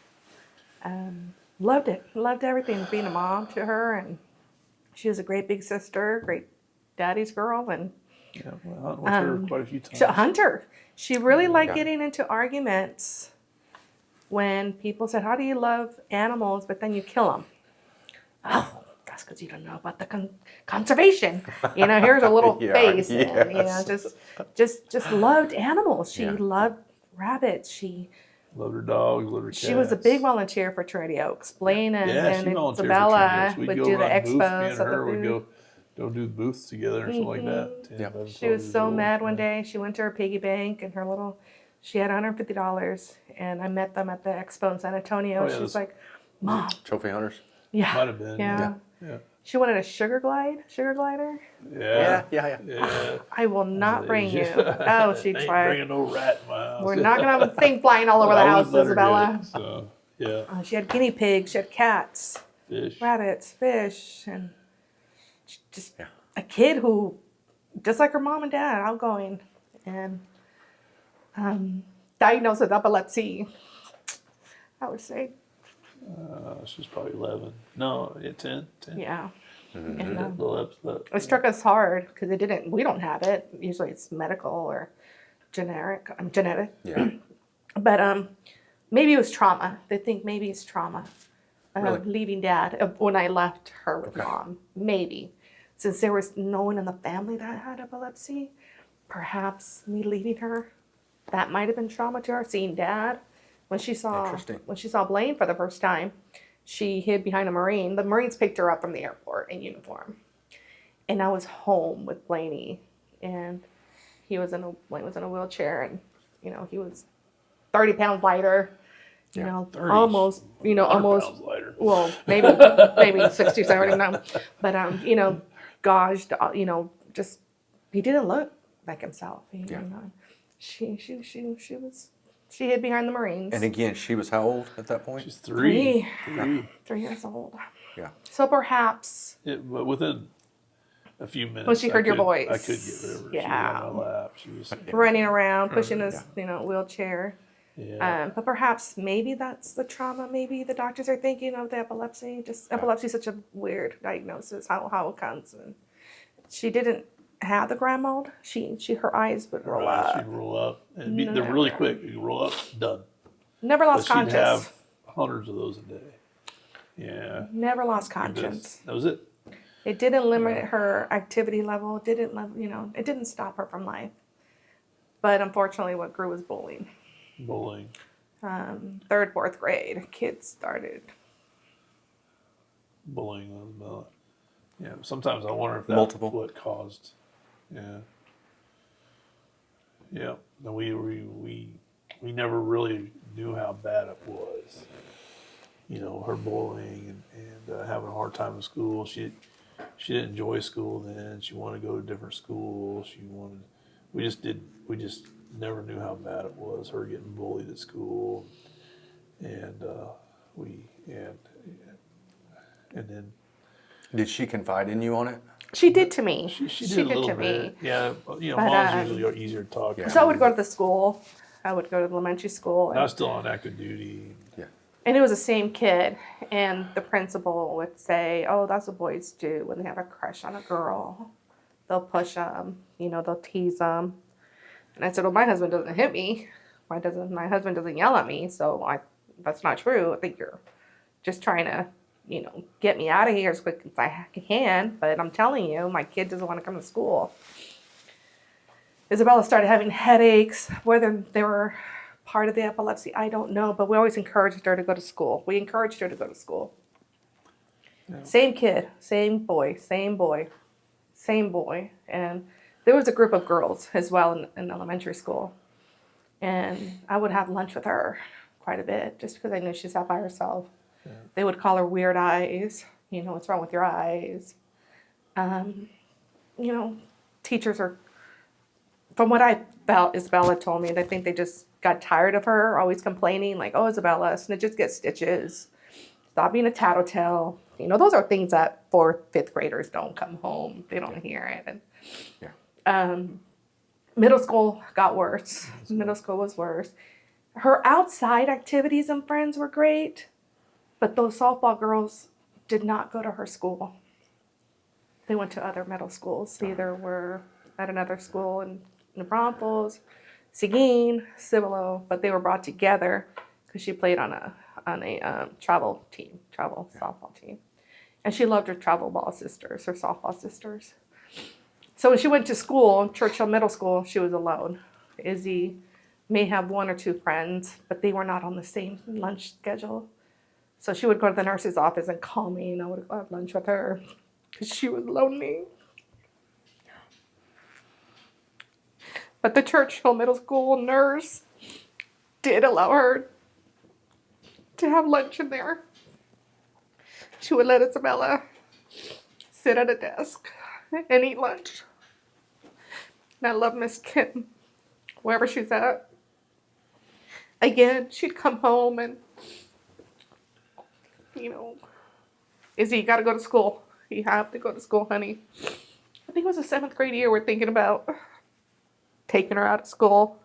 Loved it. Loved everything. Being a mom to her, and she was a great big sister, great daddy's girl, and Yeah, well, I hunted with her quite a few times. she's a hunter. She really liked Yeah. getting into arguments when people said, "How do you love animals, but then you kill them?" Oh, that's because you don't know about the conservation. Here's a little Yeah, face, and yes. just loved animals. She Yeah. loved rabbits. She Loved her dogs, loved her cats. was a big volunteer for Trinity Oaks. Blaine Yeah, and she volunteered for Isabella Trinity. We'd would go do the run booths, me expos and at her the would booth. go do booths together or something like that. 10, Yeah. 11, She 12 was years so old. mad one Yeah. day. She went to her piggy bank and she had $150, and I met them at the expo in San Antonio. Oh, yeah, She's this- like, "Mom, Trophy hunters. yeah, Might have been. yeah." Yeah. She wanted a sugar glider. Yeah. Yeah. I will not bring you. Oh, she Ain't tried. bringing no rat in my house. We're not gonna have a thing flying all over the I house, wouldn't let her get Isabella. it, so, yeah. She had guinea pigs. She had cats, Fish. rabbits, fish, and just Yeah. a kid who, just like her mom and dad, outgoing, and diagnosed with epilepsy. I would say, She's probably 11. No, yeah, 10. 10. yeah. Mm-hmm. And Little it struck us hard because we don't have it. Usually it's medical or genetic. Yeah. But maybe it was trauma. They think maybe it's trauma. Really? Leaving dad when I left her with Okay. mom. Maybe. Since there was no one in the family that had epilepsy, perhaps me leaving her, that might have been trauma to her. Seeing dad, when she Interesting. saw Blaine for the first time, she hid behind a Marine. The Marines picked her up from the airport in uniform. And I was home with Blaney, and Blaine was in a wheelchair, and he was 30 pounds lighter. 30. Almost, 100 almost, pounds lighter. well, maybe 60, 70 now. But, gosh, just, he didn't look like himself. She hid behind the Marines. And again, she was how old at that point? She's 3. 3 years old. Yeah. So perhaps, But within a few minutes, when she heard your voice. I could get rid of her. She Yeah. was on my lap. She was. running around, pushing his, wheelchair. Yeah. But perhaps maybe that's the trauma. Maybe the doctors are thinking of the epilepsy. Just epilepsy is such a weird diagnosis. How it comes. And she didn't have the grand mold. Her eyes would roll up. She'd roll up. And they're really quick. You roll up, done. Never lost But she'd conscience. have hundreds of those a day. Yeah. Never lost conscience. That was it. It didn't limit her activity level. It didn't stop her from life. But unfortunately, what grew was bullying. Bullying. 3rd, 4th grade, kids started. Bullying was about. Yeah. Sometimes I wonder if that's Multiple. what caused. Yeah. Yeah. No, we never really knew how bad it was. Her bullying and having a hard time in school. She didn't enjoy school then. She wanted to go to a different school. We just never knew how bad it was. Her getting bullied at school, and then Did she confide in you on it? She did to me. she did a little to bit. me. Yeah, But, moms usually are easier to talk to. So I would go to the school. I would go to the elementary school. And I was still on active duty. Yeah. And it was the same kid. And the principal would say, "Oh, that's what boys do when they have a crush on a girl. They'll push them. They'll tease them." And I said, "Well, my husband doesn't hit me. My husband doesn't yell at me. So that's not true. I think you're just trying to, get me out of here as quick as I can. But I'm telling you, my kid doesn't want to come to school. Isabella started having headaches. Whether they were part of the epilepsy, I don't know. But we always encouraged her to go to school. We encouraged her to go to school. Yeah. Same kid, same boy. And there was a group of girls as well in elementary school. And I would have lunch with her quite a bit just because I knew she sat by herself. Yeah. They would call her weird eyes. What's wrong with your eyes? Teachers are, from what I felt, Isabella told me, I think they just got tired of her always complaining, like, oh, Isabella, snitches get stitches. Stop being a tattletale. Those are things that 4th, 5th graders don't come home. They don't hear it. And, middle school got worse. Middle school was worse. Her outside activities and friends were great, but those softball girls did not go to her school. They went to other middle schools. They either were at another school in New Braunfels, Seguin, Cibolo, but they were brought together because she played on a travel softball team. And she loved her travel ball sisters, her softball sisters. So when she went to school, Churchill Middle School, she was alone. Izzy may have 1 or 2 friends, but they were not on the same lunch schedule. So she would go to the nurse's office and call me, and I would go have lunch with her because she was lonely. But the Churchill Middle School nurse did allow her to have lunch in there. She would let Isabella sit at a desk and eat lunch. And I love Miss Kim, wherever she's at. Again, she'd come home and, Izzy, you got to go to school. You have to go to school, honey. I think it was the 7th grade year we're thinking about taking her out of school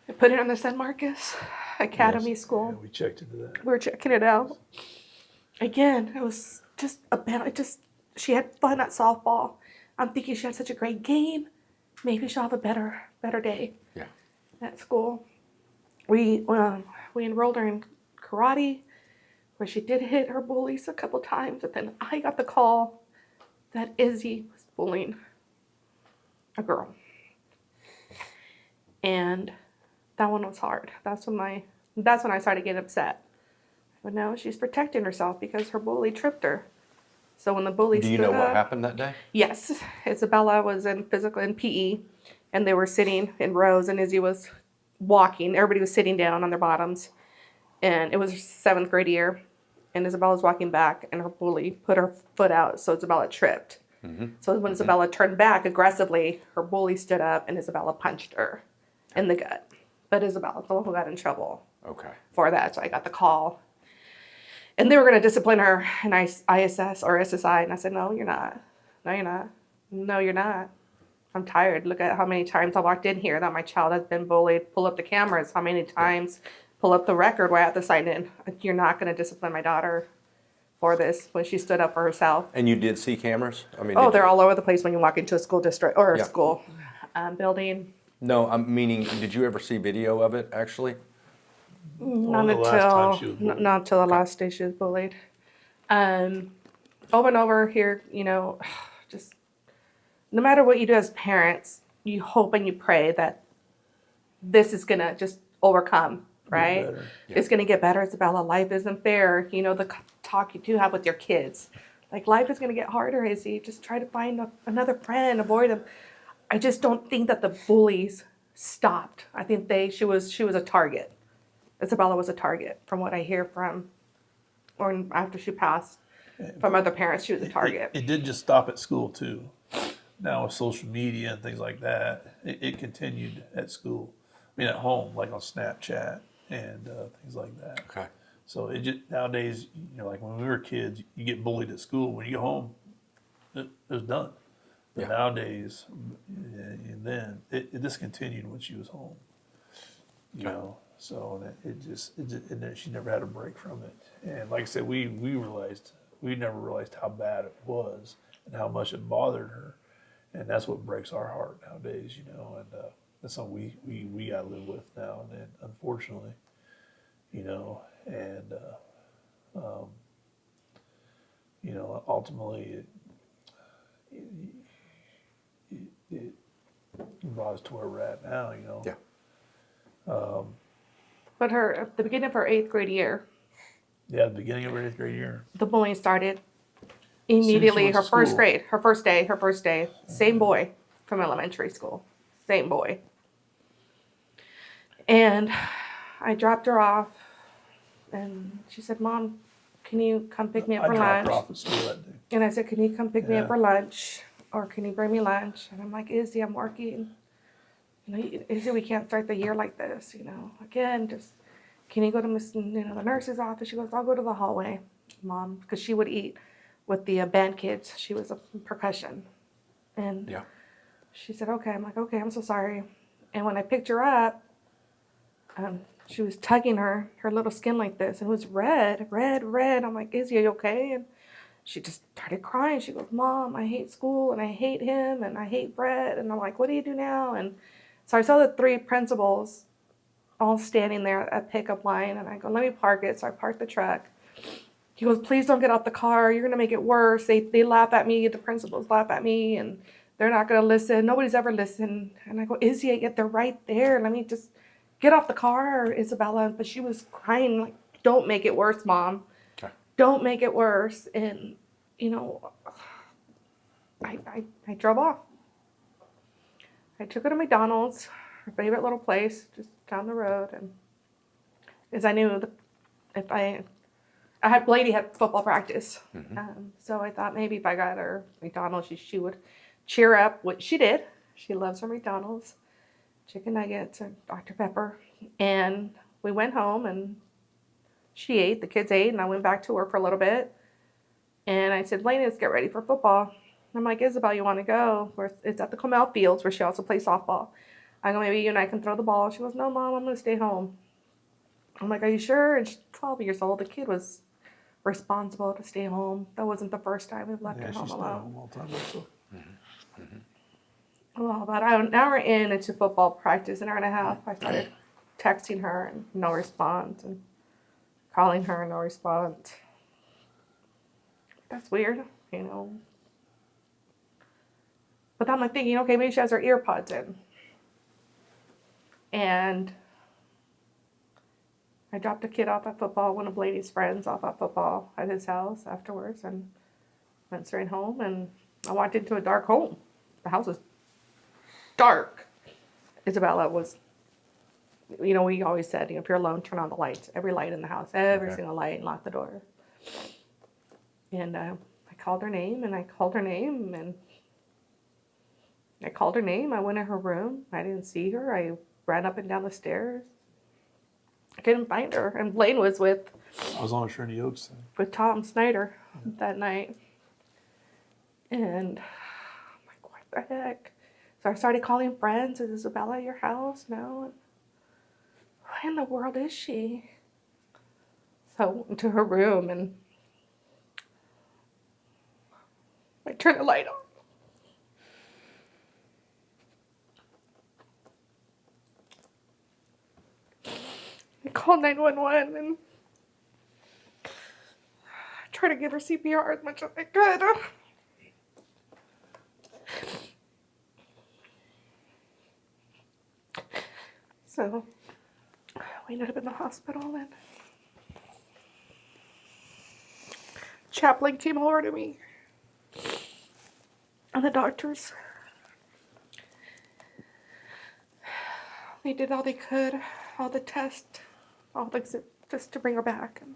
and putting her in the San Marcos Academy School. Yeah, we checked into that. We were checking it out. Again, it was just she had fun at softball. I'm thinking she had such a great game. Maybe she'll have a better day at school. We enrolled her in karate, where she did hit her bullies a couple times, but then I got the call that Izzy was bullying a girl. And that one was hard. That's when I started getting upset. But now she's protecting herself because her bully tripped her. So when the bully Do you know what happened that day? Yes. Isabella was in PE, and they were sitting in rows, and Izzy was walking. Everybody was sitting down on their bottoms. And it was 7th grade year. And Isabella was walking back, and her bully put her foot out, so Isabella tripped. Mm-hmm. So when Isabella turned back aggressively, her bully stood up, and Isabella punched her in the gut. But Isabella's the one who got in trouble for that. So I got the call. And they were going to discipline her in ISS or SSI. And I said, no, you're not. No, you're not. No, you're not. I'm tired. Look at how many times I walked in here that my child has been bullied. Pull up the cameras. How many times? Pull up the record where I have to sign in. You're not going to discipline my daughter for this when she stood up for herself. And you did see cameras? They're all over the place when you walk into a school district or a school building. No, I'm meaning, did you ever see video of it, actually? Not until the last day she was bullied. Over and over here, just no matter what you do as parents, you hope and you pray that this is going to just overcome, right? It's going to get better, Isabella. Life isn't fair. The talk you do have with your kids. Like, life is going to get harder, Izzy. Just try to find another friend, avoid them. I just don't think that the bullies stopped. I think she was a target. Isabella was a target, from what I hear from, or after she passed, from other parents, she was a target. It did just stop at school, too. Now with social media and things like that, it continued at school. At home, like on Snapchat and things like that. Okay. So it just, nowadays, like when we were kids, you get bullied at school. When you get home, it was done. But nowadays, and then it discontinued when she was home. So and then she never had a break from it. And like I said, we never realized how bad it was and how much it bothered her. And that's what breaks our heart nowadays, and that's something we got to live with now and then, unfortunately. you know, and you know, ultimately it brought us to where we're at now, you know. Yeah. But at the beginning of her 8th grade year, Yeah, the beginning of her 8th grade year. the bullying started Soon as she immediately. went Her to first school. grade, her first day, same boy from elementary school, same boy. And I dropped her off, and she said, "Mom, can you come pick me up I for dropped her lunch?" off at school that day. And I said, "Can you come pick me up Yeah. for lunch, or can you bring me lunch?" And I'm like, "Izzy, I'm working. You know, Izzy, we can't start the year like this. You know, again, just can you go to the nurse's office?" She goes, "I'll go to the hallway, Mom," because she would eat with the band kids. She was a percussion, and Yeah. she said, "Okay." I'm like, "Okay, I'm so sorry." And when I picked her up, she was tugging her little skin like this, and it was red, red, red. I'm like, "Izzy, are you okay?" And she just started crying. She goes, "Mom, I hate school, and I hate him, and I hate Brett." And I'm like, "What do you do now?" And so I saw the 3 principals all standing there at pickup line, and I go, "Let me park it." So I parked the truck. He goes, "Please don't get out the car. You're going to make it worse. They laugh at me. The principals laugh at me, and they're not going to listen. Nobody's ever listened." And I go, "Izzy, yet they're right there. Let me just get off the car, Isabella." But she was crying, like, "Don't make it worse, Mom. Okay. Don't make it worse." And, you know, I drove off. I took her to McDonald's, her favorite little place, just down the road. And because I knew that if I had Blady had football practice. So I thought maybe if I got her McDonald's, she would cheer up, which she did. She loves her McDonald's, chicken nuggets and Dr. Pepper. And we went home, and she ate, the kids ate, and I went back to work for a little bit. And I said, "Blaine, let's get ready for football." I'm like, "Isabel, you want to go?" It's at the Comel Fields where she also plays softball. I go, "Maybe you and I can throw the ball." She goes, "No, Mom, I'm going to stay home." I'm like, "Are you sure?" And she's 12 years old. The kid was responsible to stay home. That wasn't the first time we've left Yeah, her home she's staying alone. home all the time. Also. Well, about an hour into football practice, an hour and a half, I started texting her and no response, and calling her and no response. That's weird, you know. But then I'm like thinking, okay, maybe she has her ear pods in. And I dropped a kid off at football, one of Blady's friends off at football at his house afterwards, and went straight home. And I walked into a dark home. The house was dark. Isabella was, we always said, if you're alone, turn on the lights. Every light in the house, every single light, and lock the door. And I called her name, and I called her name, and I called her name. I went in her room. I didn't see her. I ran up and down the stairs. I couldn't find her. And Blaine was with I was on a Trinity Oaks thing. with Tom Snyder that night. And I'm like, what the heck? So I started calling friends. "Is Isabella at your house?" "No." And, "What in the world is she?" So I went into her room, and I turned the light on. I called 911 and tried to give her CPR as much as I could. So we ended up in the hospital, and chaplain came over to me, and the doctors, they did all they could, all the tests, just to bring her back. And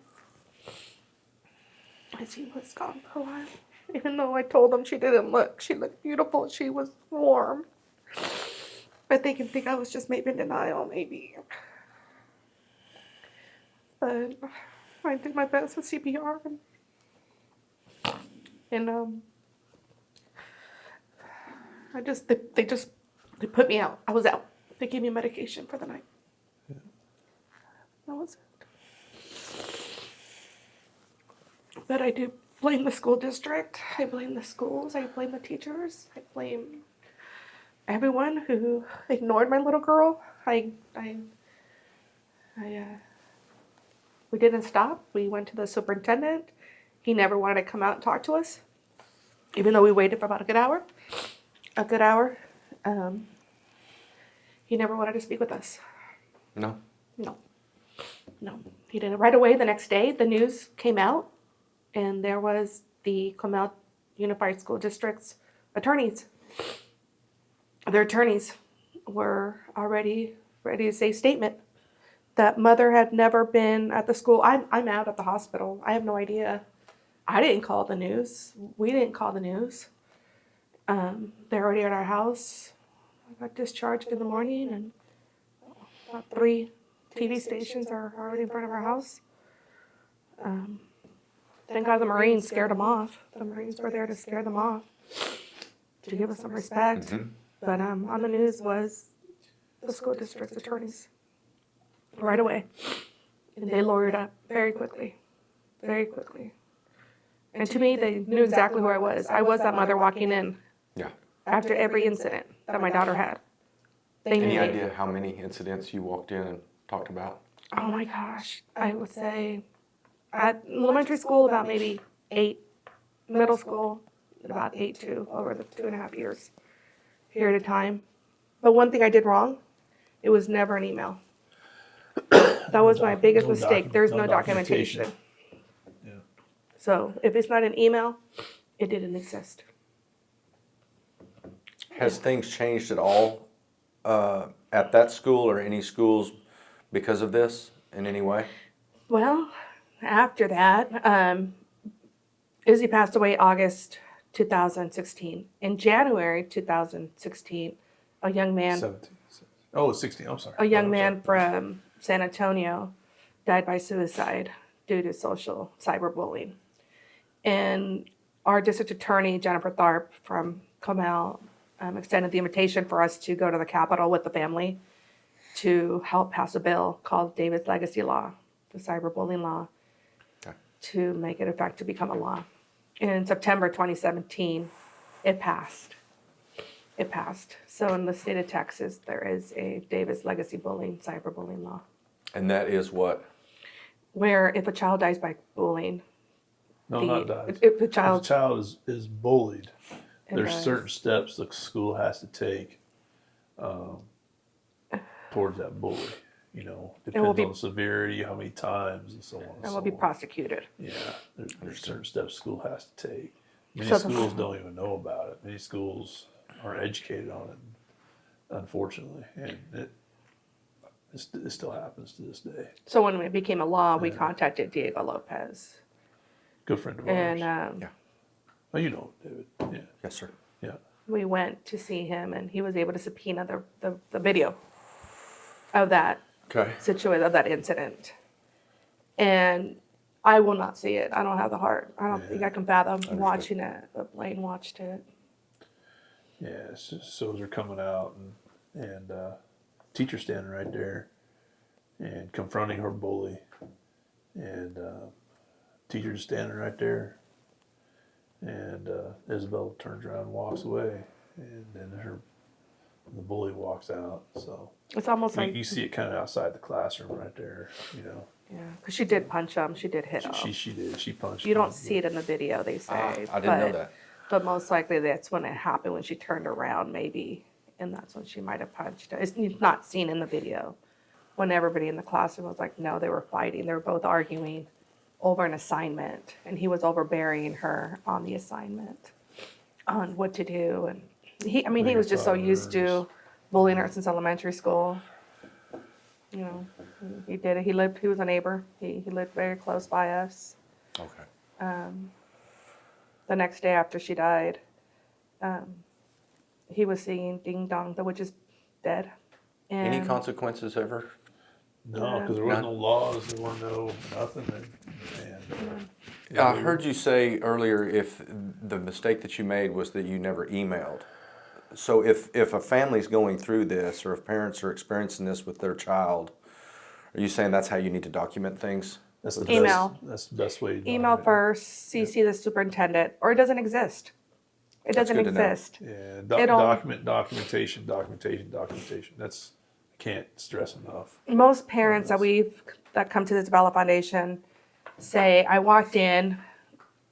Izzy was gone for a while. Even though I told them she looked beautiful, she was warm. But they can think I was just maybe in denial, maybe. But I did my best with CPR, and they put me out. I was out. They gave me medication for the night. That was it. But I do blame the school district. I blame the schools. I blame the teachers. I blame everyone who ignored my little girl. I We didn't stop. We went to the superintendent. He never wanted to come out and talk to us, even though we waited for about a good hour. A good hour. He never wanted to speak with us. No. No. No. He didn't. Right away, the next day, the news came out, and there was the Comal Unified School District's attorneys. Their attorneys were already ready to say statement. That mother had never been at the school. I'm out at the hospital. I have no idea. I didn't call the news. We didn't call the news. They're already at our house. I got discharged in the morning, and about 3 TV stations are already in front of our house. Thank God the Marines scared them off. The Marines were there to scare them off, to give us some respect. Mm-hmm. But on the news was the school district's attorneys right away. And they lawyered up very quickly, very quickly. And to me, they knew exactly who I was. I was that mother walking in Yeah. after every incident that my daughter had. They knew Any me. idea how many incidents you walked in and talked about? Oh my gosh. I would say at elementary school, about maybe 8. Middle school, about 8 too, over the 2.5 years period of time. But one thing I did wrong, it was never an email. That was my biggest mistake. There's no documentation. Yeah. So if it's not an email, it didn't exist. Has things changed at all at that school or any schools because of this in any way? Well, after that, Izzy passed away August 2016. In January 2016, a young man 17. Oh, it's 16. I'm sorry. a young I'm man sorry. from San Antonio died by suicide due to social cyberbullying. And our district attorney, Jennifer Tharp from Comal, extended the invitation for us to go to the Capitol with the family to help pass a bill called David's Legacy Law, the cyberbullying law, Okay. to make it effective to become a law. In September 2017, it passed. It passed. So in the state of Texas, there is a David's Legacy bullying, cyberbullying law, And that is what? where if a child dies by bullying, No, not dies. if the If a child child is bullied, and there's dies. certain steps the school has to take towards that bully. You know, depends be- on the severity, how many times, and so on. and will be so on. prosecuted. Yeah, there's certain steps school has to take. Many So schools don't even know about it. Many schools aren't educated on it, unfortunately, and it still happens to this day. So when it became a law, we contacted Diego Lopez, Good friend of ours. and Yeah. Oh, you know, David. Yeah, Yes, sir. yeah. we went to see him, and he was able to subpoena the video of that Okay. situation, of that incident. And I will not see it. I don't have the heart. I don't think I can fathom watching it. But Blaine watched it. Yeah, so they're coming out and teacher standing right there and confronting her bully, and teacher standing right there, and Isabella turns around and walks away, and then the bully walks out. So It's almost like, you see it kind of outside the classroom right there, you know. yeah, because she did punch him. She did hit him. She did. She punched. You him. don't see it in the video, they say. I didn't know that. But most likely that's when it happened, when she turned around, maybe, and that's when she might have punched him. It's not seen in the video. When everybody in the classroom was like, no, they were fighting. They were both arguing over an assignment, and he was overbearing her on the assignment, on what to do. And he was just so used to bullying her since elementary school. You know, he did it. He was a neighbor. He lived very close by us. Okay. The next day after she died, he was singing "Ding Dong, the witch is dead." And Any consequences ever? No, because there was no laws. There were no nothing. And I heard you say earlier if the mistake that you made was that you never emailed. So if a family's going through this, or if parents are experiencing this with their child, are you saying that's how you need to document things? that's the Email. best. That's the best way. To email document it. first, CC the superintendent, or it doesn't exist. It That's doesn't good to know. exist. Yeah, It all- documentation. That's can't stress enough. Most parents that come to the Isabella Foundation say, I walked in,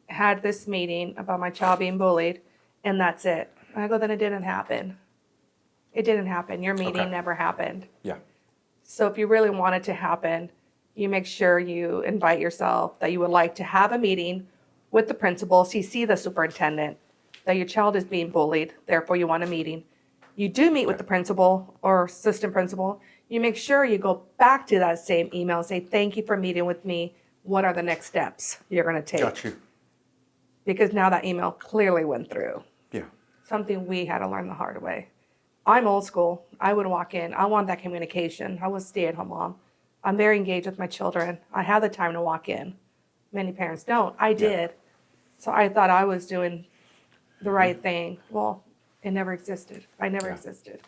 had this meeting about my child being bullied, and that's it. I go, then it didn't happen. It didn't happen. Your meeting Okay. never happened. Yeah. So if you really want it to happen, you make sure you invite yourself that you would like to have a meeting with the principal, CC the superintendent, that your child is being bullied, therefore you want a meeting. You do meet with the principal or assistant principal. You make sure you go back to that same email and say, thank you for meeting with me. What are the next steps you're going to take? Got you. Because now that email clearly went through. Yeah. Something we had to learn the hard way. I'm old school. I would walk in. I want that communication. I was a stay-at-home mom. I'm very engaged with my children. I have the time to walk in. Many parents don't. I did. So I thought I was doing the right thing. Well, it never existed. I never existed.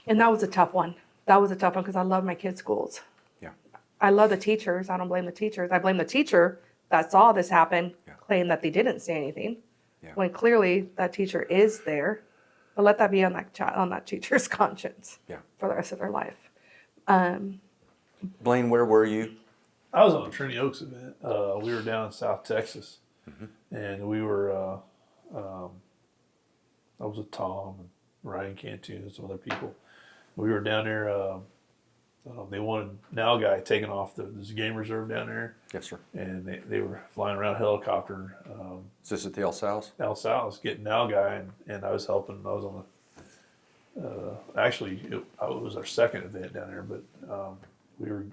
And that was a tough one. That was a tough one because I love my kids' schools. Yeah. I love the teachers. I don't blame the teachers. I blame the teacher that saw this happen, claim that they didn't say anything, when clearly that teacher is there. But let that be on that teacher's conscience for the rest of their life. Blaine, where were you? I was on a Trinity Oaks event. We were down in South Texas, and we were. I was with Tom and Ryan Cantu and some other people. We were down there. They wanted Now Guy taking off this game reserve down there. Yes, sir. And they were flying around a helicopter. Is this at the El Sal's? El Sal's getting Now Guy, and I was helping. I was on the. Actually, it was our second event down there, but we were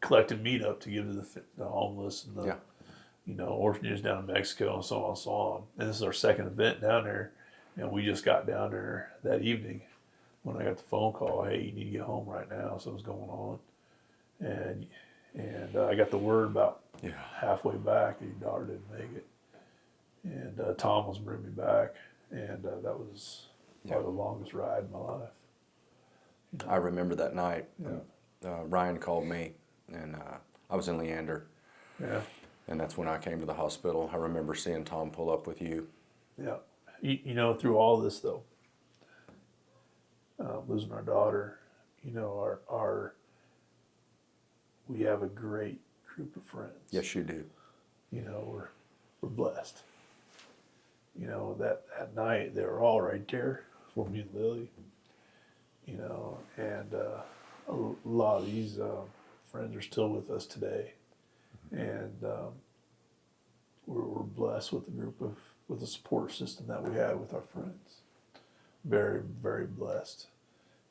collecting meat up to give to the homeless and the orphanages down in Mexico and so on and so on. And this is our second event down there, and we just got down there that evening when I got the phone call. Hey, you need to get home right now. Something's going on, and I got the word about halfway back. Your daughter didn't make it, and Tom was bringing me back, and that was probably the longest ride in my life. I remember that night. Ryan called me, and I was in Leander. Yeah. And that's when I came to the hospital. I remember seeing Tom pull up with you. Yeah. You know, through all this, though, losing our daughter, you know, we have a great group of friends. Yes, you do. You know, we're blessed. You know, that night, they were all right there for me and Lily. You know, and a lot of these friends are still with us today. And we're blessed with with the support system that we have with our friends. Very, very blessed.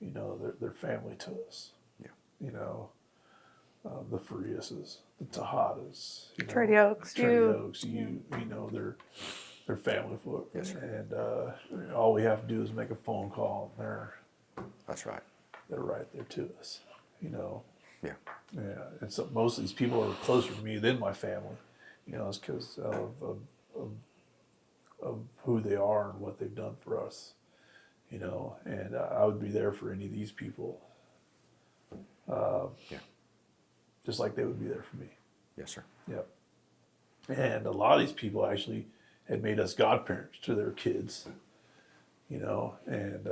You know, they're family to us. Yeah. You know, the Farias's, the Tejadas, Trinity Oaks, you know, they're family for us. Yes, sir. And all we have to do is make a phone call, and That's right. they're right there to us. You know. Yeah. Yeah, and so most of these people are closer to me than my family. You know, it's because of who they are and what they've done for us. You know, and I would be there for any of these people. Just like they would be there for me. Yes, sir. Yep. And a lot of these people actually had made us godparents to their kids. You know, and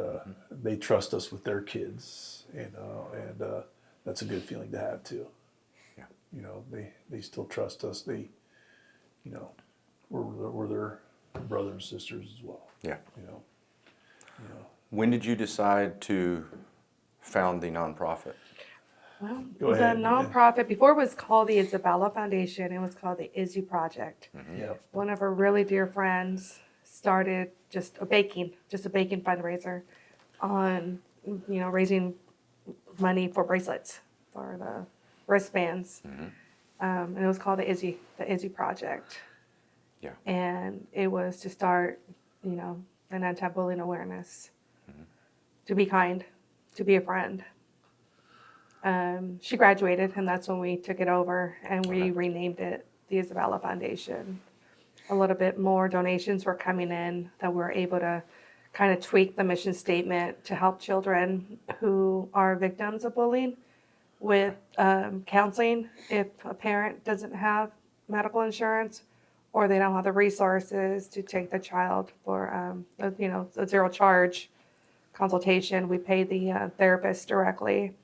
they trust us with their kids. You know, and that's a good feeling to have too. Yeah. You know, they still trust us. They, you know, we're their brothers and sisters as well. Yeah. You know. When did you decide to found the nonprofit? Well, Go ahead, the yeah. nonprofit, before it was called the Isabella Foundation, it was called the Izzy Project. Yeah. One of our really dear friends started just a baking fundraiser on, you know, raising money for bracelets, for the wristbands. And it was called the Izzy Project. Yeah. And it was to start, you know, an anti-bullying awareness, to be kind, to be a friend. She graduated, and that's when we took it over, and we renamed it the Isabella Foundation. A little bit more donations were coming in that we're able to kind of tweak the mission statement to help children who are victims of bullying with counseling if a parent doesn't have medical insurance or they don't have the resources to take the child for, you know, a zero charge consultation. We pay the therapist directly.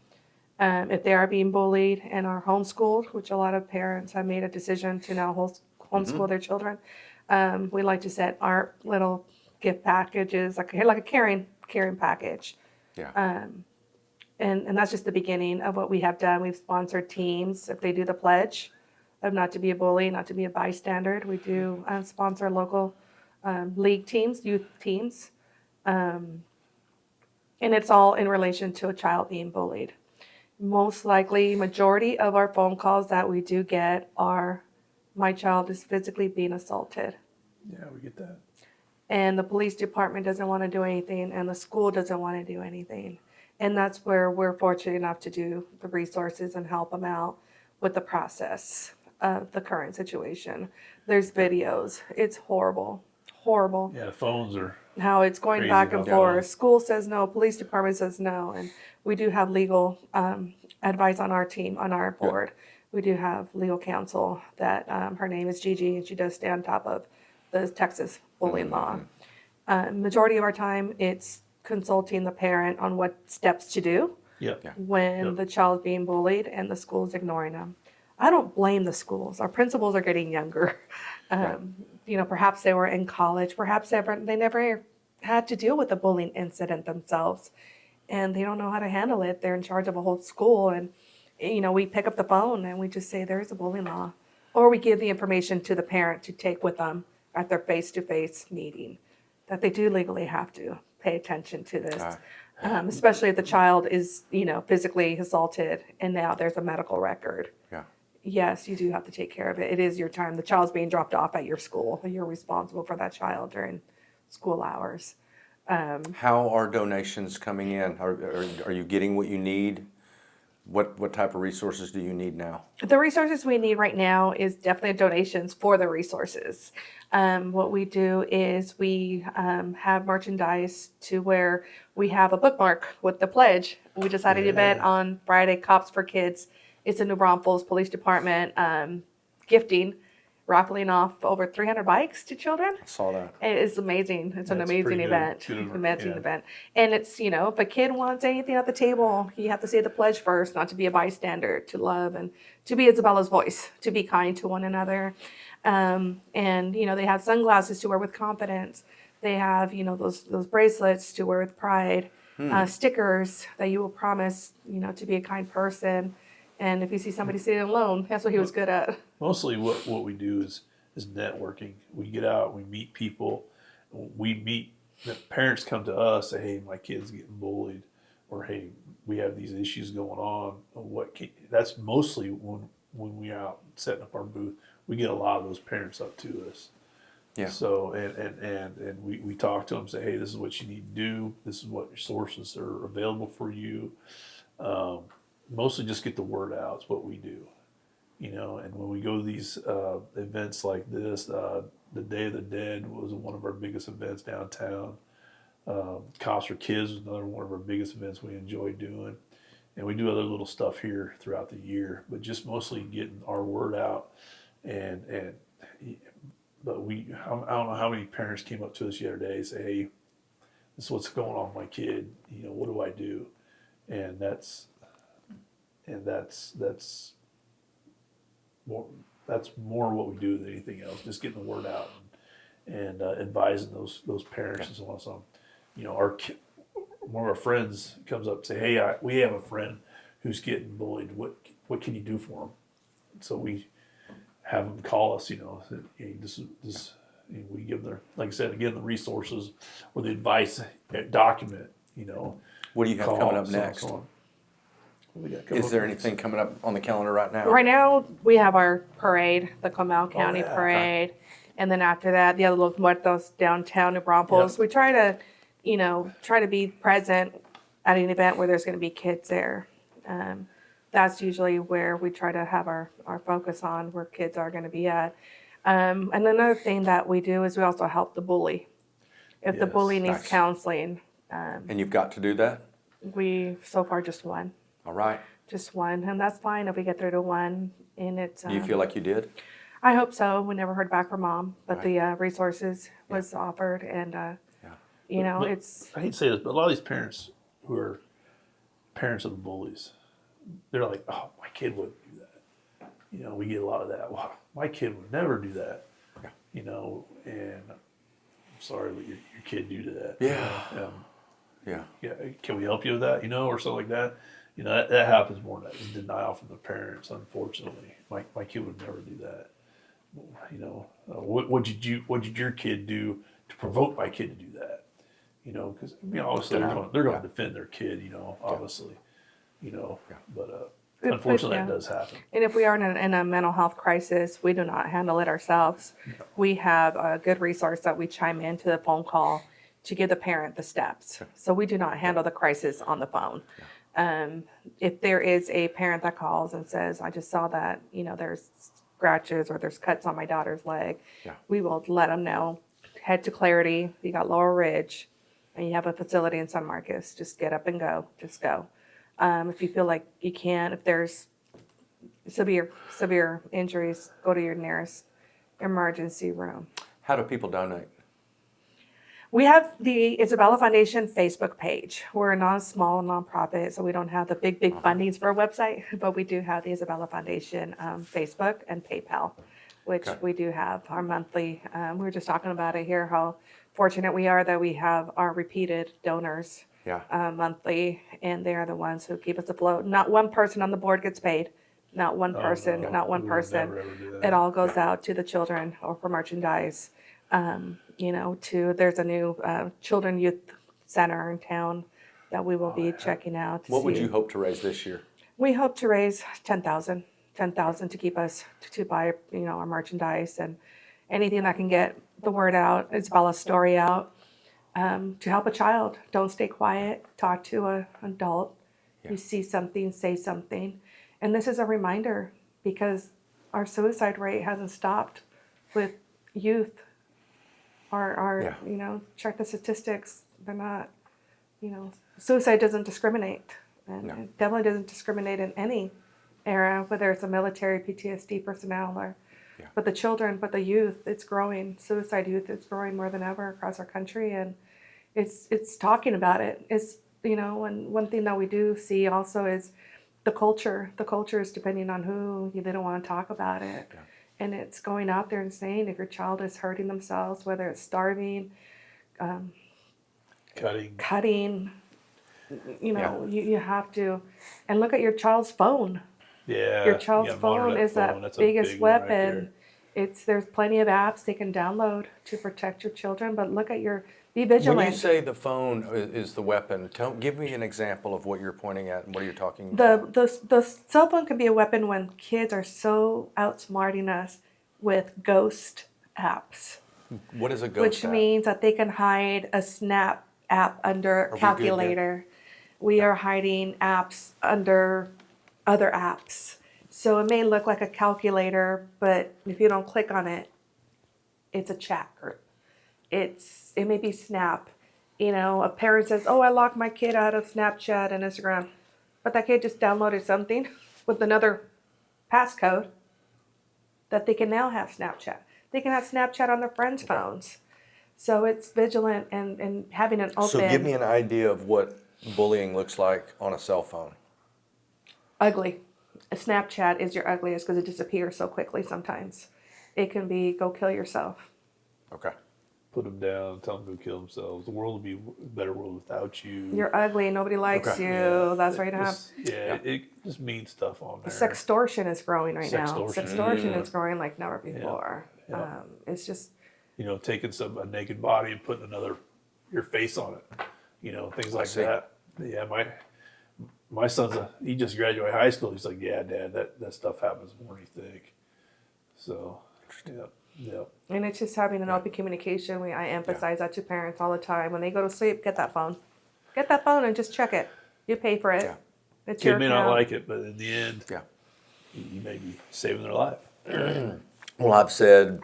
If they are being bullied and are homeschooled, which a lot of parents have made a decision to now homeschool their children, we like to set our little gift packages, like a caring package. Yeah. And that's just the beginning of what we have done. We've sponsored teams. If they do the pledge of not to be a bully, not to be a bystander, we do sponsor local league teams, youth teams. And it's all in relation to a child being bullied. Most likely, majority of our phone calls that we do get are, my child is physically being assaulted. Yeah, we get that. And the police department doesn't want to do anything, and the school doesn't want to do anything. And that's where we're fortunate enough to do the resources and help them out with the process of the current situation. There's videos. It's horrible. Horrible. Yeah, the phones are. How it's going Crazy back and how forth. long. School says no, police department says no, and we do have legal advice on our team, on our board. We do have legal counsel that her name is Gigi, and she does stay on top of the Texas bullying law. Majority of our time, it's consulting the parent on what steps to do Yep. when the child's being bullied and the school's ignoring them. I don't blame the schools. Our principals are getting younger. You know, perhaps they were in college. Perhaps they never had to deal with a bullying incident themselves, and they don't know how to handle it. They're in charge of a whole school, and you know, we pick up the phone and we just say there is a bullying law, or we give the information to the parent to take with them at their face-to-face meeting, that they do legally have to pay attention to this. Especially if the child is, you know, physically assaulted and now there's a medical record. Yeah. Yes, you do have to take care of it. It is your time. The child's being dropped off at your school. You're responsible for that child during school hours. How are donations coming in? Are you getting what you need? What type of resources do you need now? The resources we need right now is definitely donations for the resources. What we do is we have merchandise to where we have a bookmark with the pledge. We just had an event on Friday, Cops for Kids. It's a New Braunfels Police Department gifting, raffling off over 300 bikes to children. I saw that. It is amazing. It's an That's amazing pretty good. event. Good, Amazing yeah. event. And it's, you know, if a kid wants anything at the table, you have to say the pledge first, not to be a bystander, to love and to be Isabella's voice, to be kind to one another. And, you know, they have sunglasses to wear with confidence. They have, you know, those bracelets to wear with pride, stickers that you will promise, you know, to be a kind person. And if you see somebody sitting alone, that's what he was good at. Mostly what we do is networking. We get out, we meet people, the parents come to us, say, hey, my kid's getting bullied, or hey, we have these issues going on. That's mostly when we're out setting up our booth, we get a lot of those parents up to us. Yeah. So, and we talk to them, say, hey, this is what you need to do. This is what your sources are available for you. Mostly just get the word out is what we do, you know. And when we go to these events like this, the Day of the Dead was one of our biggest events downtown. Cops for Kids was another one of our biggest events we enjoy doing. And we do other little stuff here throughout the year, but just mostly getting our word out. But I don't know how many parents came up to us the other day and say, hey, this is what's going on with my kid. You know, what do I do? And that's more what we do than anything else. Just getting the word out and advising those parents and so on. So, you know, one of our friends comes up and say, "Hey, we have a friend who's getting bullied. What can you do for him?" So we have them call us. You know, hey, this. We give them, like I said, again, the resources or the advice document. You know, What do you have coming up next? Is there anything coming up on the calendar right now? Right now, we have our parade, the Comal County Parade. And then after that, the other Los Muertos downtown New Braunfels. Yep. We try to be present at an event where there's going to be kids there. That's usually where we try to have our focus on, where kids are going to be at. And another thing that we do is we also help the bully. If the bully needs Nice. counseling, And you've got to do that? we so far just one. All right. Just one, and that's fine if we get through to one. And it's. Do you feel like you did? I hope so. We never heard back from Mom, but the resources was offered, and You know, But it's I hate to say this, but a lot of these parents who are parents of the bullies, they're like, "Oh, my kid wouldn't do that." You know, we get a lot of that. Well, my kid would never do that. Yeah. You know, and I'm sorry, but your kid do that. Yeah. You know? Yeah. Yeah, can we help you with that? You know, or something like that. You know, that happens more than that. It's denial from the parents. Unfortunately, my kid would never do that. You know, what did your kid do to provoke my kid to do that? You know, because obviously they're going to defend their kid. You know, obviously, you know, but unfortunately that does happen. And if we are in a mental health crisis, we do not handle it ourselves. We have a good resource that we chime into the phone call to give the parent the steps. So we do not handle the crisis on the phone. If there is a parent that calls and says, I just saw that, you know, there's scratches or there's cuts on my daughter's leg, we will let them know. Head to Clarity, you got Laurel Ridge, and you have a facility in San Marcos. Just get up and go. Just go. If you feel like you can't, if there's severe injuries, go to your nearest emergency room. How do people donate? We have the Isabella Foundation Facebook page. We're a small nonprofit, so we don't have the big fundings for a website, but we do have the Isabella Foundation Facebook and PayPal, which we do have our monthly. We were just talking about it here, how fortunate we are that we have our repeated donors monthly, and they are the ones who keep us afloat. Not one person on the board gets paid. Not one person, not one person. Never, ever do that. It all goes out to the children or for merchandise. You know, there's a new children youth center in town that we will be checking out. What would you hope to raise this year? We hope to raise $10,000 to keep us to buy, you know, our merchandise and anything that can get the word out, Isabella's story out, to help a child. Don't stay quiet. Talk to an adult. You see something, say something. And this is a reminder because our suicide rate hasn't stopped with youth. You know, check the statistics. They're not, you know, suicide doesn't discriminate. And it definitely doesn't discriminate in any era, whether it's a military PTSD personnel or, but the children, but the youth, it's growing. Suicide youth is growing more than ever across our country. And it's talking about it. It's, you know, and one thing that we do see also is the culture. The culture is depending on who, they don't want to talk about it. Yeah. And it's going out there and saying if your child is hurting themselves, whether it's starving, cutting, you know, you have to, and look at your child's phone. Yeah. Your child's phone is that biggest weapon. There's plenty of apps they can download to protect your children, but be vigilant. When you say the phone is the weapon, give me an example of what you're pointing at and what are you talking about? The cell phone can be a weapon when kids are so outsmarting us with ghost apps. What is a ghost Which app? means that they can hide a Snap app under calculator. We are hiding apps under other apps. So it may look like a calculator, but if you don't click on it, it's a chat group. It may be Snap. You know, a parent says, oh, I locked my kid out of Snapchat and Instagram. But that kid just downloaded something with another passcode that they can now have Snapchat. They can have Snapchat on their friends' phones. So it's vigilant and having an open. So give me an idea of what bullying looks like on a cell phone. Ugly. A Snapchat is your ugliest because it disappears so quickly sometimes. It can be go kill yourself. Okay. Put them down, tell them to go kill themselves. The world would be a better world without you. You're ugly, nobody likes you. Yeah. That's right. It just means stuff on there. Sextortion is growing right now. Sextortion is growing like never before. Yeah. It's just, you know, taking a naked body and putting your face on it. You know, things like that. Yeah, my son's he just graduated high school. He's like, yeah, Dad, that stuff happens more than you think. So, yeah. And it's just having an open communication. I emphasize that to parents all the time. When they go to sleep, get that phone. Get that phone and just check it. You pay for it. Yeah. It's your kid may account. not like it, but in the end, you may be saving their life. Well, I've said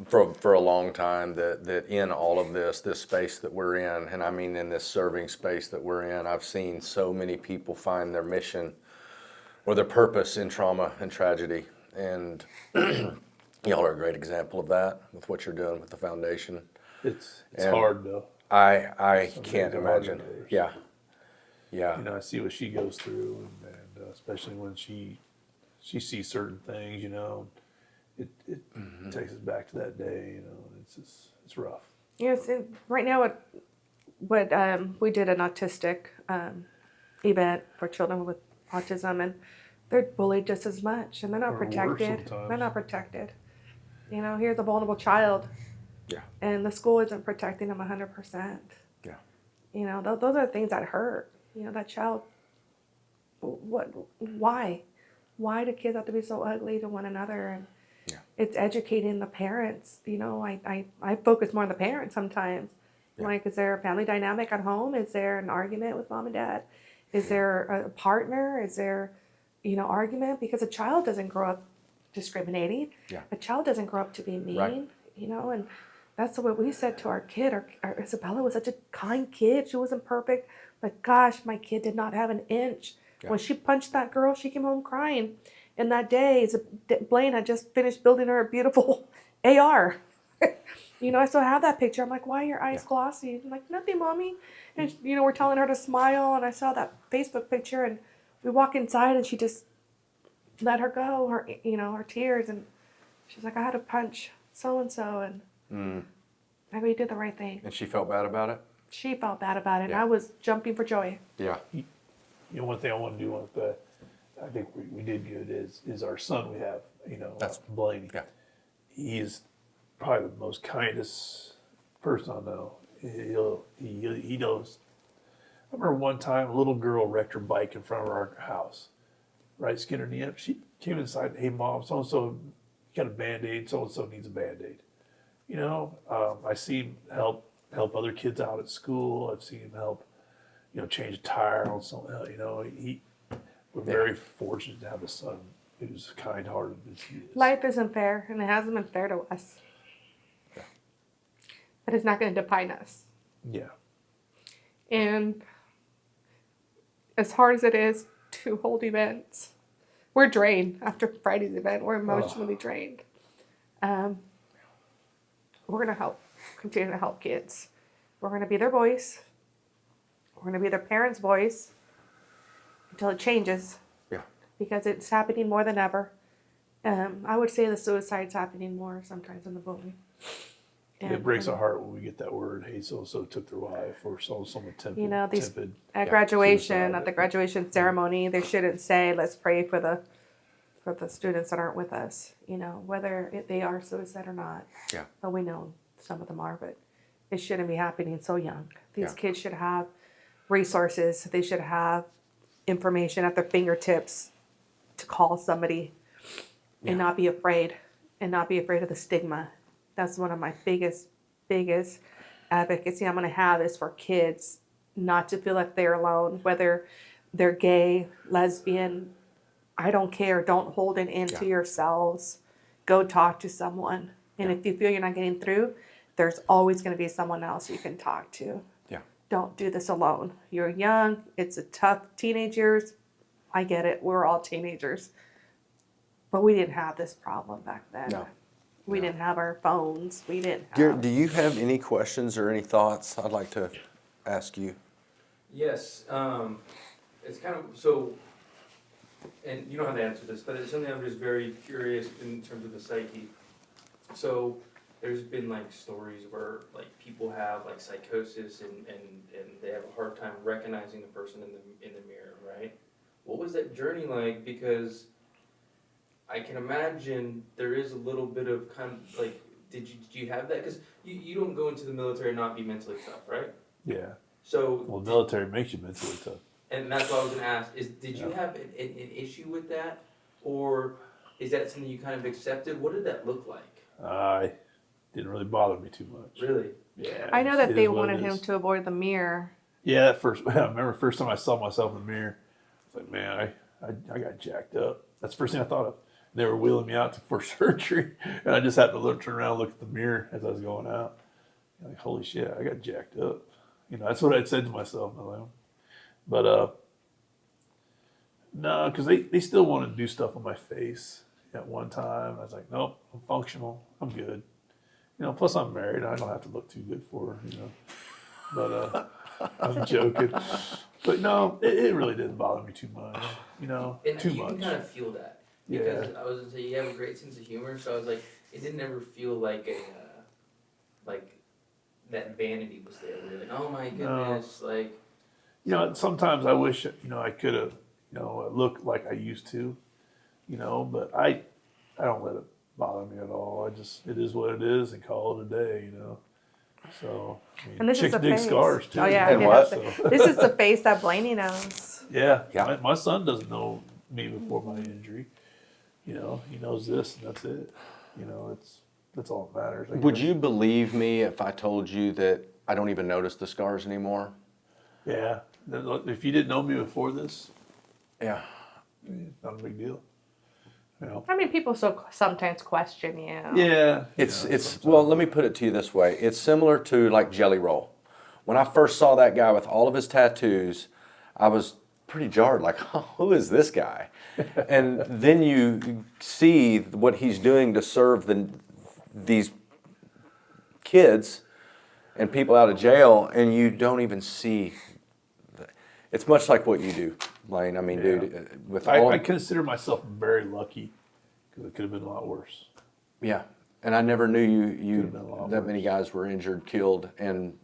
for a long time that in all of this space that we're in, and I mean in this serving space that we're in, I've seen so many people find their mission or their purpose in trauma and tragedy. And y'all are a great example of that with what you're doing with the foundation. It's hard though. I Some can't days are harder imagine. than others. Yeah. Yeah. You know, I see what she goes through, and especially when she sees certain things. You know, it takes us back to that day. You know, it's rough. Yes, right now, what we did an autistic event for children with autism, and they're bullied just as much, and they're not Or worse protected. sometimes. They're not protected. You know, here's a vulnerable child, Yeah. and the school isn't protecting them 100%. Yeah. You know, those are things that hurt. You know, that child. What? Why? Why do kids have to be so ugly to one another? And Yeah. it's educating the parents. You know, I focus more on the parents sometimes. Yeah. Like, is there a family dynamic at home? Is there an argument with mom and dad? Is there a partner? Is there, you know, argument? Because a child doesn't grow up discriminating. Yeah. A child doesn't grow up to be mean. Right. You know, and that's what we said to our kid. Our Isabella was such a kind kid. She wasn't perfect, but gosh, my kid did not have an inch. Yeah. When she punched that girl, she came home crying. And that day, Blaine had just finished building her a beautiful AR. You know, I still have that picture. I'm like, why are your eyes glossy? I'm like, nothing, mommy. And, you know, we're telling her to smile. And I saw that Facebook picture, and we walk inside, and she just let her go, her tears. And she's like, I had to punch so-and-so. And we did the right thing. And she felt bad about it? She felt bad about it. And Yeah. I was jumping for joy. Yeah. You know, one thing I want to do with I think we did good is our son we have. You know, That's- Blaine. Yeah. He's probably the most kindest person I know. He knows. I remember one time a little girl wrecked her bike in front of our house. Right, skinned her knee up. She came inside. Hey, mom, so and so got a Band-Aid. So and so needs a Band-Aid. You know, I see him help other kids out at school. I've seen him help, you know, change a tire on something. You know, we're very fortunate to have a son who's kind-hearted as he is. Life isn't fair, and it hasn't been fair to us. But it's not going to define us. Yeah. And as hard as it is to hold events, we're drained after Friday's event. We're emotionally drained. We're going to continue to help kids. We're going to be their voice. We're going to be their parents' voice until it changes. Yeah. Because it's happening more than ever. I would say the suicide's happening more sometimes than the bullying. It breaks our heart when we get that word, hey, so-and-so took their life, or so-and-so attempted. You know, these attempted at graduation, suicide. at the graduation ceremony, they shouldn't say, let's pray for the students that aren't with us, you know, whether they are suicide or not. Yeah. But we know some of them are, but it shouldn't be happening so young. These Yeah. kids should have resources. They should have information at their fingertips to call somebody and not be afraid, and not be afraid of the stigma. That's one of my biggest advocacy I'm going to have is for kids not to feel like they're alone, whether they're gay, lesbian, I don't care. Don't hold it into yourselves. Go talk to someone. And if you feel you're not getting through, there's always going to be someone else you can talk to. Yeah. Don't do this alone. You're young. It's a tough teenage years. I get it. We're all teenagers. But we didn't have this problem back then. No. We didn't have our phones. We didn't have... Garrett, do you have any questions or any thoughts I'd like to ask you? Yes, it's kind of, so, and you don't have to answer this, but it's something I'm just very curious in terms of the psyche. So, there's been like stories where like people have like psychosis and they have a hard time recognizing the person in the mirror, right? What was that journey like? Because I can imagine there is a little bit of kind of like, did you have that? Because you don't go into the military and not be mentally tough, right? Yeah. So, Well, the military makes you mentally tough. and that's what I was going to ask, is did you have an issue with that? Or is that something you kind of accepted? What did that look like? Didn't really bother me too much. Really? Yeah. I know it that is they what it wanted him is. to avoid the mirror. Yeah, I remember the first time I saw myself in the mirror. It's like, man, I got jacked up. That's the first thing I thought of. They were wheeling me out for surgery, and I just happened to turn around and look at the mirror as I was going out. I'm like, holy shit, I got jacked up. You know, that's what I'd said to myself. But no, because they still wanted to do stuff on my face at one time. I was like, nope, I'm functional. I'm good. You know, plus I'm married. I don't have to look too good for her, you know. But I'm joking. But no, it really didn't bother me too much. You know, And too you much. can kind of feel that. Yeah. Because I was gonna say you have a great sense of humor, so I was like, it didn't ever feel like a like that vanity was there. Where you're like, oh my goodness, like. You know, sometimes I wish, I could have, looked like I used to, but I don't let it bother me at all. It is what it is and call it a day, So, I mean, And this is chicks the dig face. scars too. Oh yeah, And yeah. what? This is the face that Blaney knows. Yeah. Yeah. My son doesn't know me before my injury. He knows this and that's it. That's all that matters. I Would guess. you believe me if I told you that I don't even notice the scars anymore? Yeah. If you didn't know me before this, Yeah. not a big deal. I mean, people still sometimes question you. Yeah. It's well, let me put it to you this way. It's similar to like Jelly Roll. When I first saw that guy with all of his tattoos, I was pretty jarred, like, oh, who is this guy? And then you see what he's doing to serve these kids and people out of jail, and you don't even see. It's much like what you do, Blaine. I mean, Yeah. dude, with all I consider myself very lucky because it could have been a lot worse. yeah, and I never knew you Could've been a lot that many guys were injured, killed, and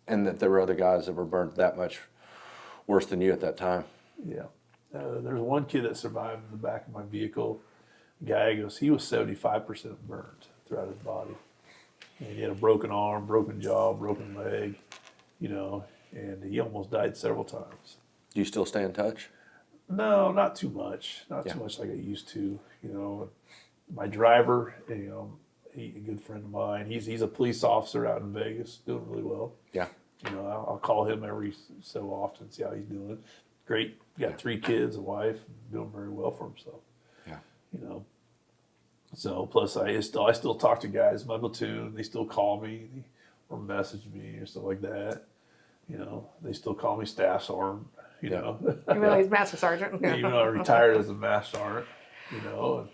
that there were other guys that were burnt that much worse than you at that time. Yeah. There's one kid that survived in the back of my vehicle. Guy goes, he was 75% burnt throughout his body. And he had a broken arm, broken jaw, broken leg, and he almost died several times. Do you still stay in touch? No, not too much. Not Yeah. too much like I used to. My driver, he a good friend of mine. He's a police officer out in Vegas, doing really well. Yeah. I'll call him every so often, see how he's doing. Great, got 3 kids, a wife, doing very well for himself. Yeah. So plus I still talk to guys in my platoon. They still call me or message me or stuff like that. They still call me staff sergeant. Yeah. Even though he's master sergeant. Even though I retired as a master sergeant.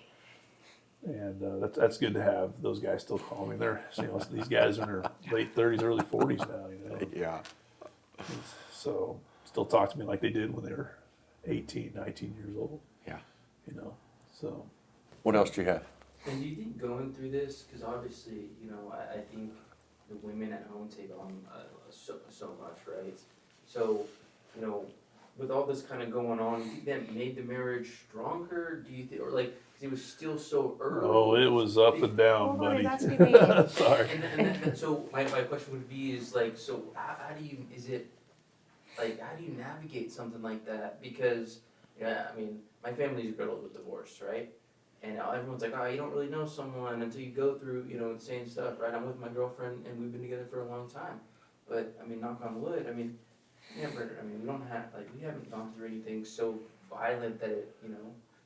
And that's good to have those guys still call me. They're these guys are in their late 30s, early 40s now. Yeah. So still talk to me like they did when they were 18, 19 years old. Yeah. So What else do you have? And do you think going through this, because obviously, I think the women at home take on so much, right? So, with all this kind of going on, do you think that made the marriage stronger? Do you think, or like, because it was still so early? it was up and down, Oh, buddy. that's what you mean. Sorry. And so my question would be is like, so how do you, how do you navigate something like that? Because, I mean, my family's riddled with divorce, right? And everyone's like, oh, you don't really know someone until you go through, insane stuff, right? I'm with my girlfriend and we've been together for a long time. But, I mean, knock on wood, we haven't gone through anything so violent that it,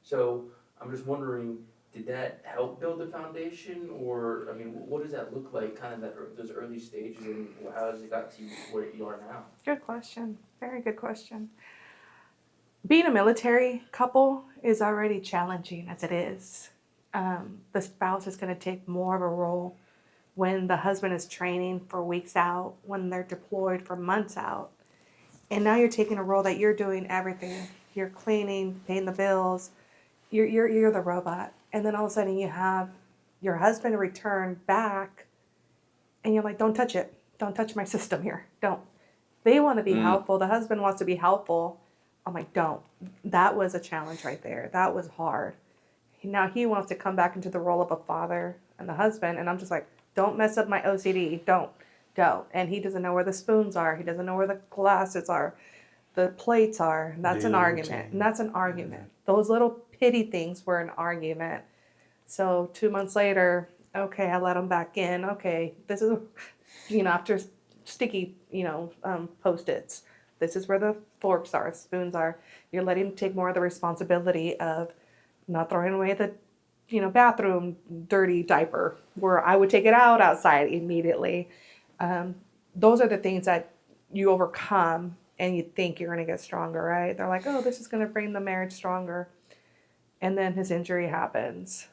So I'm just wondering, did that help build the foundation? Or, what does that look like, kind of those early stages, and how has it got to where you are now? Good question. Very good question. Being a military couple is already challenging as it is. The spouse is going to take more of a role when the husband is training for weeks out, when they're deployed for months out. And now you're taking a role that you're doing everything. You're cleaning, paying the bills. You're the robot. And then all of a sudden you have your husband return back and you're like, don't touch it. Don't touch my system here. Don't. They want to be helpful. The husband wants to be helpful. I'm like, don't. That was a challenge right there. That was hard. Now he wants to come back into the role of a father and a husband. And I'm just like, don't mess up my OCD. Don't. And he doesn't know where the spoons are. He doesn't know where the glasses are, the plates are. And that's an argument. And that's an argument. Those little pity things were an argument. So 2 months later, okay, I let him back in. Okay, this is, after sticky, Post-its. This is where the forks are, spoons are. You're letting him take more of the responsibility of not throwing away the, bathroom dirty diaper, where I would take it out outside immediately. Those are the things that you overcome and you think you're going to get stronger, right? They're like, oh, this is going to bring the marriage stronger. And then his injury happens.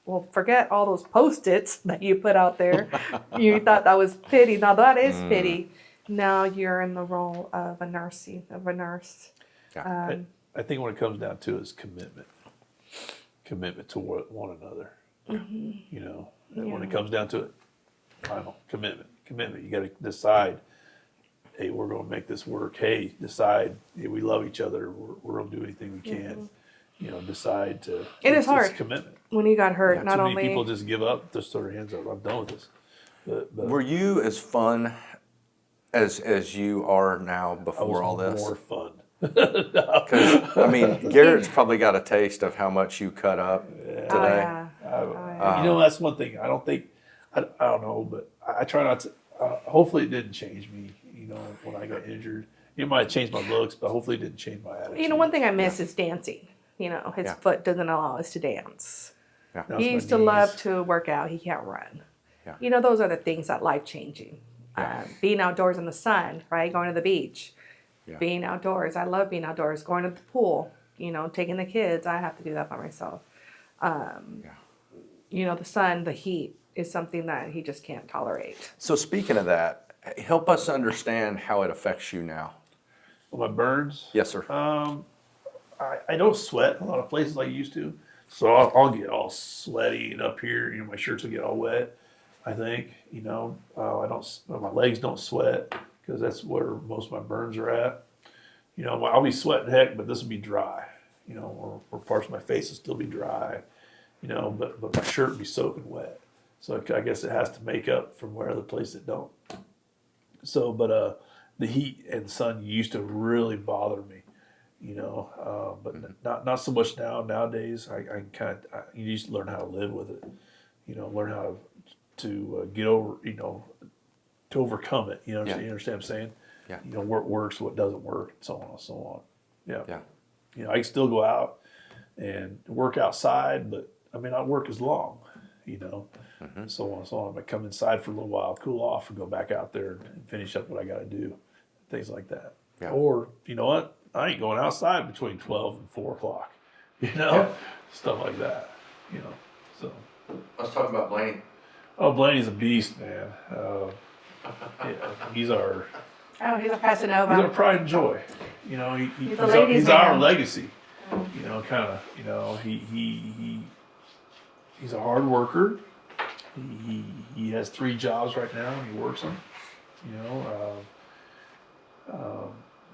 Well, forget all those Post-its that you put out there. You thought that was pity. Now that is pity. Now you're in the role of a nurse. I think when it comes down to it is commitment to one another. You know, and when it comes down to it, final commitment. You got to decide. Hey, we're going to make this work. Hey, decide. Hey, we love each other. We're going to do anything we can. You know, decide to. It is hard. It's commitment. When you got hurt, not too many only people just give up, just throw their hands up. I'm done with this. But Were you as fun as you are now I before was all this? more fun. Because I mean, Garrett's probably got a taste of how much you cut up today. Oh, yeah. You know, that's one thing. I don't think. I don't know, but I try not to. Hopefully, it didn't change me. You know, when I got injured, it might have changed my looks, but hopefully, it didn't change my attitude. You know, one thing I miss is dancing. You know, his foot doesn't allow us to dance. Yeah. Now He it's used my to love knees. to work out. He can't run. Yeah. You know, those are the things that life changing. Being outdoors in the sun, right? Going to the beach, Yeah. being outdoors. I love being outdoors. Going to the pool. You know, taking the kids. I have to do that by myself. You know, the sun, the heat is something that he just can't tolerate. So speaking of that, help us understand how it affects you now. My burns. Yes, sir. I don't sweat a lot of places like I used to, so I'll get all sweaty and up here. You know, my shirts will get all wet. I think. You know, I don't. My legs don't sweat because that's where most of my burns are at. You know, I'll be sweating heck, but this will be dry. You know, or parts of my face will still be dry. You know, but my shirt will be soaking wet. So I guess it has to make up from where other places it don't. So, but the heat and sun used to really bother me. You know, but not so much now. Nowadays, I kind of you just learn how to live with it. You know, learn how to get over. You know, to overcome it. You know, Yeah. you understand what I'm saying? Yeah. You know, what works, what doesn't work, and so on and so on. Yeah. Yeah. You know, I can still go out and work outside, but I may not work as long. You know, so on and so on. I come inside for a little while, cool off, and go back out there and finish up what I got to do. Things like that. Yeah. Or you know what? I ain't going outside between 12 and 4 o'clock. You know, stuff like that. You know, so. Let's talk about Blaine. Oh, Blaney's a beast, man. Yeah, he's our Oh, he's a Casanova. he's our pride and joy. You know, He's a ladies' he's our man. legacy. You know, kind of. You know, he's a hard worker. He has 3 jobs right now. And he works them. You know,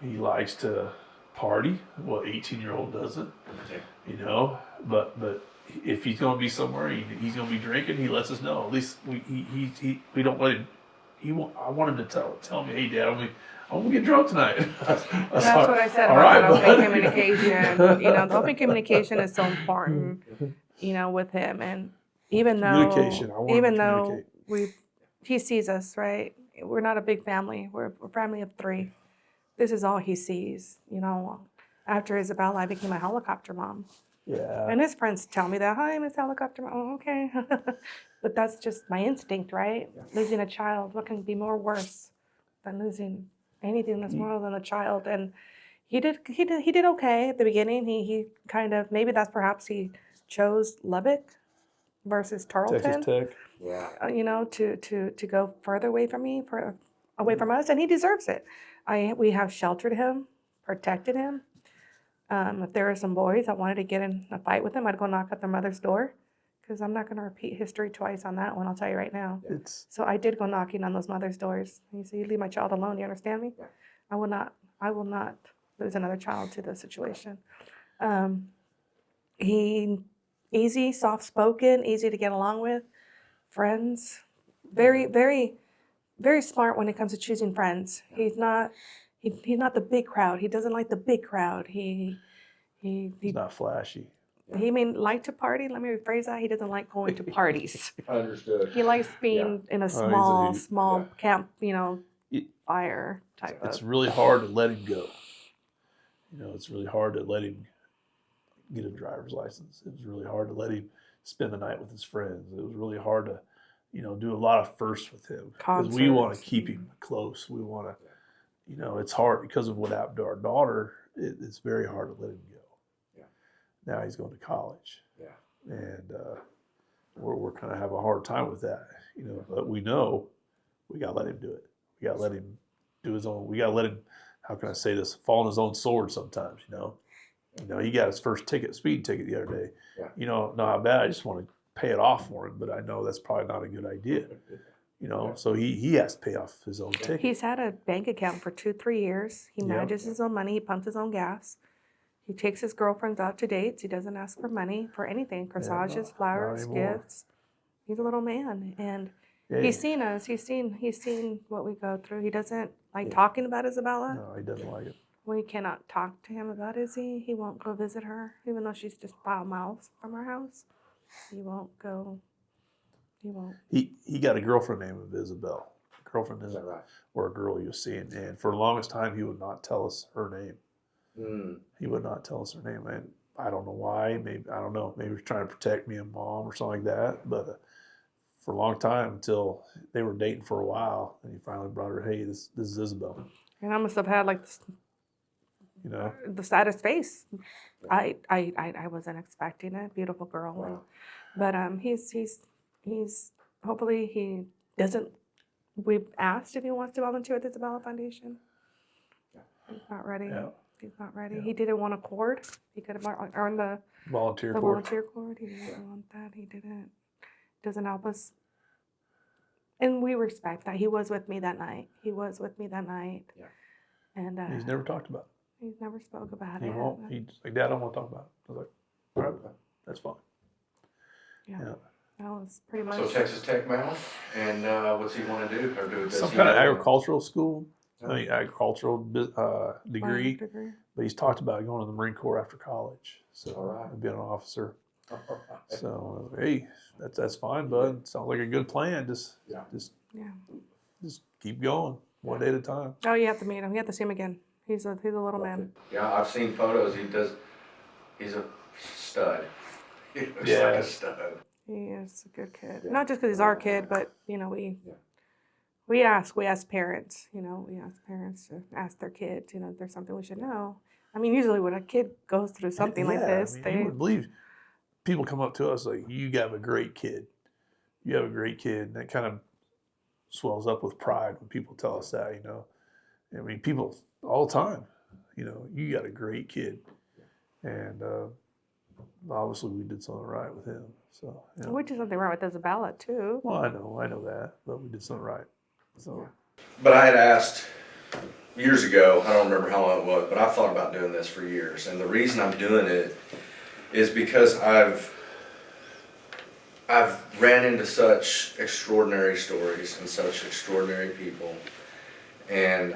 he likes to party. Well, 18-year-old doesn't. You know, but if he's going to be somewhere, he's going to be drinking. He lets us know. At least we don't let him. I want him to tell me, hey, Dad, I'm gonna get drunk tonight. That's what I said All about right, the open bud. communication. You know, the open communication is so important. You know, with him, and even Communication. I want him to though communicate. he sees us, right? We're not a big family. We're a family of 3. This is all he sees. You know, after Isabella, I became a helicopter mom. Yeah. And his friends tell me that, hi, Miss Helicopter Mom. Oh, okay. But that's just my instinct, right? Losing a child, what can be more worse than losing anything in this world than a child? And he did okay at the beginning. He kind of, maybe that's perhaps he chose Lubbock versus Tarleton. Texas Tech. You know, to go further away from me, away from us, and he deserves it. We have sheltered him, protected him. If there were some boys that wanted to get in a fight with him, I'd go knock at their mother's door, because I'm not going to repeat history twice on that one. I'll tell you right now. So I did go knocking on those mothers' doors. You say, you leave my child alone. You understand me? I will not lose another child to this situation. He easy, soft-spoken, easy to get along with, friends, very, very, very smart when it comes to choosing friends. He's not the big crowd. He doesn't like the big crowd. He's not flashy. He may like to party. Let me rephrase that. He doesn't like going to parties. Understood. He likes being in a small camp, you know, It- fire type It's of. really hard to let him go. You know, it's really hard to let him get a driver's license. It was really hard to let him spend the night with his friends. It was really hard to, you know, do a lot of firsts with him, because we want to Concerts. keep him close. We want to, you know, it's hard because of what happened to our daughter. It's very hard to let him go. Now he's going to college. And we're kind of have a hard time with that, you know. But we know we got to let him do it. We got to let him do his own. We got to let him. How can I say this? Fall on his own sword sometimes. He got his first speeding ticket the other day. Yeah. Know how bad I just want to pay it off for him, but I know that's probably not a good idea. So he has to pay off his own ticket. He's had a bank account for 2-3 years. He manages his own money. He pumps his own gas. He takes his girlfriends out to dates. He doesn't ask for money for anything. Corsages, flowers, gifts. He's a little man, and he's seen us. He's seen what we go through. He doesn't like talking about Isabella. No, he doesn't like it. We cannot talk to him about Izzy. He won't go visit her, even though she's just 5 miles from our house. He won't go. He won't. He got a girlfriend named Isabella. Girlfriend Is that right? or a girl he was seeing, and for the longest time he would not tell us her name. He would not tell us her name, and I don't know why. Maybe I don't know. Maybe he was trying to protect me and mom or something like that. But for a long time, until they were dating for a while, and he finally brought her, "Hey, this is Isabella." And I must have had like this, the saddest face. I wasn't expecting it. Beautiful girl. Wow. But he's hopefully he doesn't. We've asked if he wants to volunteer at the Isabella Foundation. He's not ready. Yeah. He's not ready. He didn't want a cord. He could have earned the Volunteer cord. volunteer cord. He didn't want that. He didn't. Doesn't help us. And we respect that. He was with me that night. Yeah. And He's never talked about it. he's never spoke about He it. won't. He's like, "Dad, I don't want to talk about it." I was like, "All right, that's fine." Yeah. Yeah. That was pretty much. So Texas Tech bound, and what's he want to do? Or does Some he kind of know? agricultural school. Agricultural degree. Degree. But he's talked about going to the Marine Corps after college. So All right. being an officer. All right. So hey, that's fine, bud. Sounds like a good plan. Just keep going one day at a time. Oh, you have to meet him. You have to see him again. He's a little man. Yeah, I've seen photos. He's a stud. He looks like Yeah. a stud. He is a good kid. Yeah. Not just because he's our kid, but we ask parents. We ask parents to ask their kids. If there's something we should know. I mean, usually when a kid goes through something like this, you they would believe people come up to us like, "You have a great kid. You have a great kid." And that kind of swells up with pride when people tell us that. I mean, people all the time. You got a great kid, and obviously we did something right with him. So we did something right with Isabella too. Well, I know that, but we did something right. So But I had asked years ago, I don't remember how long it was, but I've thought about doing this for years. And the reason I'm doing it is because I've ran into such extraordinary stories and such extraordinary people. And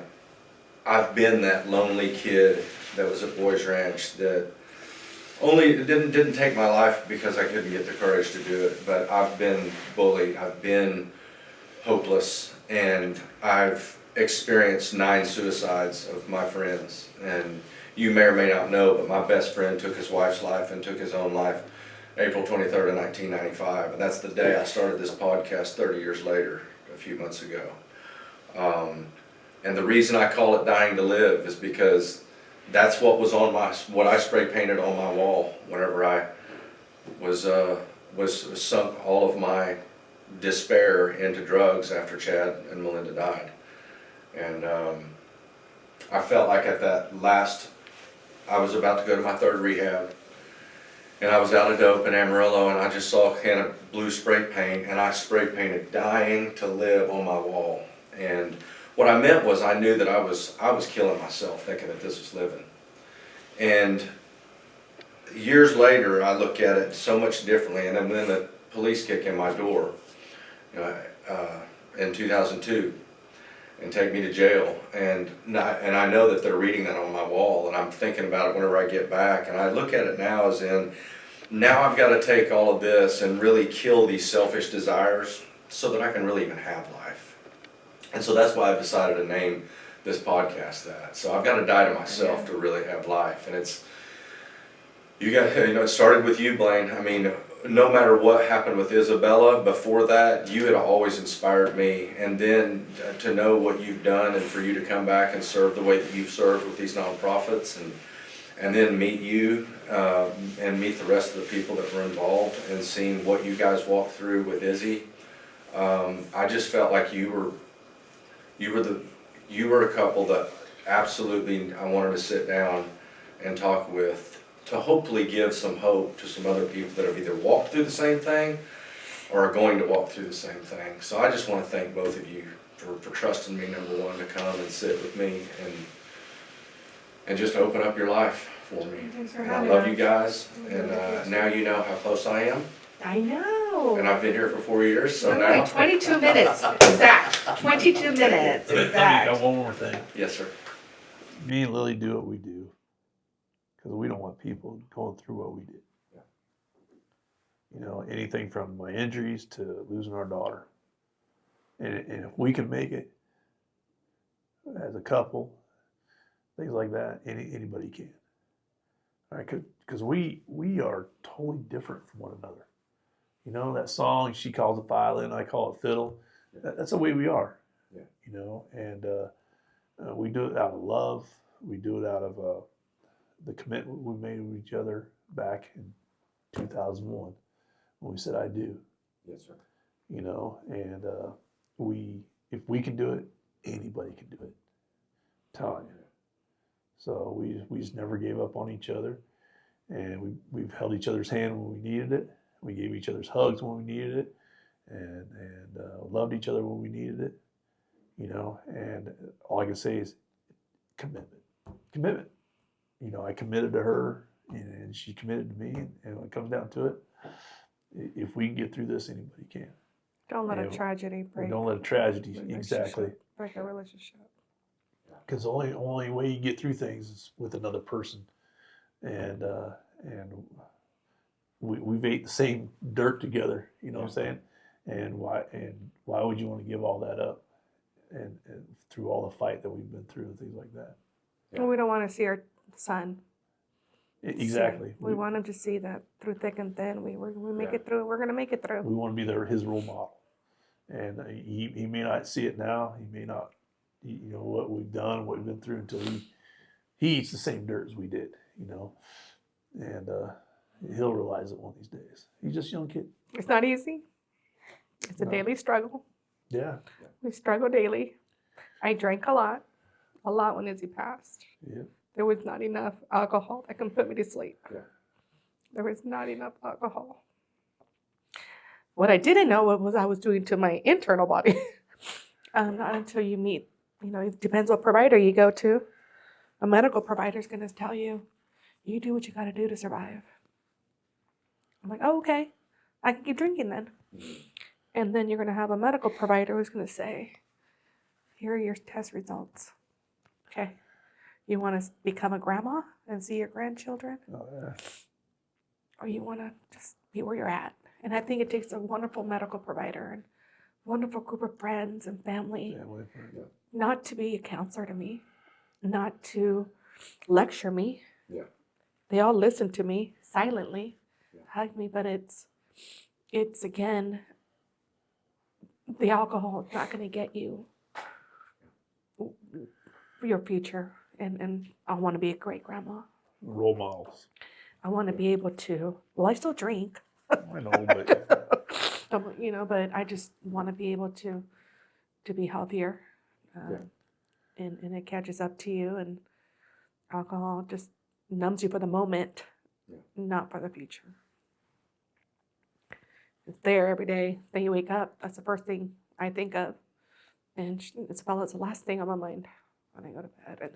I've been that lonely kid that was at Boys Ranch that it didn't take my life because I couldn't get the courage to do it, but I've been bullied, I've been hopeless, and I've experienced 9 suicides of my friends. And you may or may not know, but my best friend took his wife's life and took his own life April 23rd of 1995. And that's the day I started this podcast 30 years later, a few months ago. And the reason I call it Dying to Live is because that's what was on what I spray painted on my wall whenever I was sunk all of my despair into drugs after Chad and Melinda died. And I felt like at that last, I was about to go to my 3rd rehab, and I was out of dope in Amarillo, and I just saw a can of blue spray paint, and I spray painted Dying to Live on my wall. And what I meant was I knew that I was killing myself, thinking that this was living. And years later, I look at it so much differently, and then the police kick in my door in 2002 and take me to jail, and I know that they're reading that on my wall, and I'm thinking about it whenever I get back, and I look at it now as in, now I've got to take all of this and really kill these selfish desires so that I can really even have life. And so that's why I've decided to name this podcast that. So I've got to die to myself to really have life. And it started with you, Blaine. I mean, no matter what happened with Isabella, before that, you had always inspired me. And then to know what you've done and for you to come back and serve the way that you've served with these nonprofits, and then meet you and meet the rest of the people that were involved, and seeing what you guys walked through with Izzy, I just felt like you were you were a couple that absolutely I wanted to sit down and talk with, to hopefully give some hope to some other people that have either walked through the same thing or are going to walk through the same thing. So I just want to thank both of you for trusting me, number one, to come and sit with me and just open up your life for me. And I love you guys, and now you know how close I am. I know. And I've been here for 4 years, so Wait, now. 22 minutes. Exact. 22 minutes. Let me Exact. got one more thing. Yes, sir. Me and Lily do what we do because we don't want people going through what we did. Yeah. You know, anything from my injuries to losing our daughter. And if we can make it as a couple, things like that, anybody can. All right, because we are totally different from one another. You know, that song, she calls it violin, I call it fiddle. That's the way we are. Yeah. You know, and we do it out of love. We do it out of the commitment we made with each other back in 2001 when we said I do. Yes, sir. You know, and if we can do it, anybody can do it. I'm telling you. So we just never gave up on each other, and we've held each other's hand when we needed it. We gave each other's hugs when we needed it, and loved each other when we needed it. You know, and all I can say is commitment. You know, I committed to her, and she committed to me, and when it comes down to it, if we can get through this, anybody can. Don't let a Yeah. tragedy break. Don't let a tragedy, relationship. exactly. Break a relationship. Because the only way you get through things is with another person, and we've ate the same dirt together. You know what I'm saying? And why would you want to give all that up? And through all the fight that we've been through and things like that. Yeah. And we don't want to see our son. Exactly. We want him to see that through thick and thin. We make Yeah. it through. We're gonna make it through. We want to be his role model, and he may not see it now. He may not, you know, what we've done, what we've been through until he eats the same dirt as we did. You know, and he'll realize it one of these days. He's just a young kid. It's not easy. It's a No. daily struggle. Yeah. We struggle daily. I drank a lot when Izzy passed. Yeah. There was not enough alcohol that can put me to sleep. Yeah. There was not enough alcohol. What I didn't know was I was doing to my internal body. Not until you meet, you know, it depends what provider you go to. A medical provider is going to tell you, you do what you got to do to survive. I'm like, oh, okay. I can keep drinking then. And then you're going to have a medical provider who's going to say, here are your test results. Okay. You want to become a grandma and see your grandchildren? Oh, yeah. Or you want to just be where you're at? And I think it takes a wonderful medical provider and wonderful group of friends and family, not to be a counselor to me, not to lecture me. Yeah. They all listen to me silently, Yeah. hug me, but it's again, the alcohol is not going to get you your future. And I want to be a great grandma. Role models. I want to be able to, well, I still drink. I know, but You know, but I just want to be able to be healthier. And it catches up to you, and alcohol just numbs you for the moment, not for the future. It's there every day. Then you wake up, that's the first thing I think of. And Isabella, it's the last thing on my mind when I go to bed.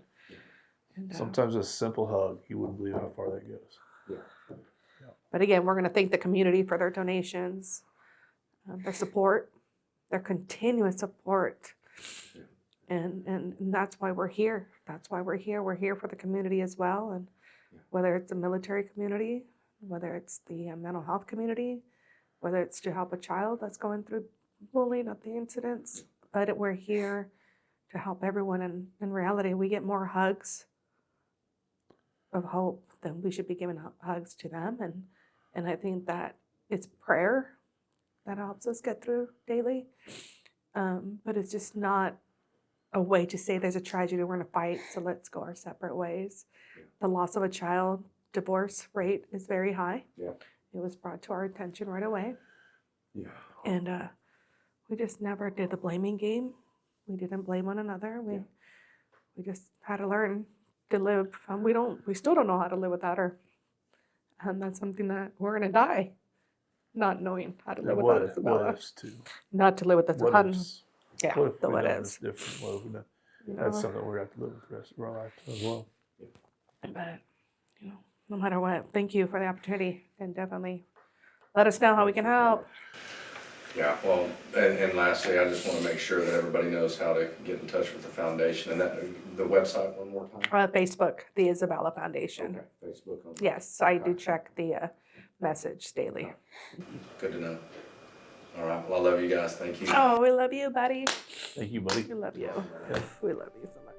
And sometimes a simple hug, you wouldn't believe how far that goes. Yeah. But again, we're going to thank the community for their donations, their support, their continuous support. And that's why we're here. That's why we're here. We're here for the community as well. And whether it's the military community, whether it's the mental health community, whether it's to help a child that's going through bullying of the incidents, but we're here to help everyone. And in reality, we get more hugs of hope than we should be giving hugs to them. And I think that it's prayer that helps us get through daily. But it's just not a way to say there's a tragedy, we're going to fight, so let's go our separate ways. The loss of a child, divorce rate is very high. Yeah. It was brought to our attention right away. Yeah. And we just never did the blaming game. We didn't blame one another. we just had to learn to live. We still don't know how to live without her. And that's something that we're going to die not knowing how to Yeah, live without what Isabella. ifs too? Not to live with What Isabella. ifs? Yeah, What if the we what know ifs. it's different? What if we know? You That's know, something we're going to have to live with the rest of our life as well. but, you know, no matter what, thank you for the opportunity, and definitely let us know how we can help. Yeah, well, and lastly, I just want to make sure that everybody knows how to get in touch with the foundation and that, the website one more time. Facebook, the Isabella Foundation. Okay, Facebook. Yes, I do check the message daily. Good to know. All right, well, I love you guys. Thank you. Oh, we love you, buddy. Thank you, buddy. We love you. We love you so much.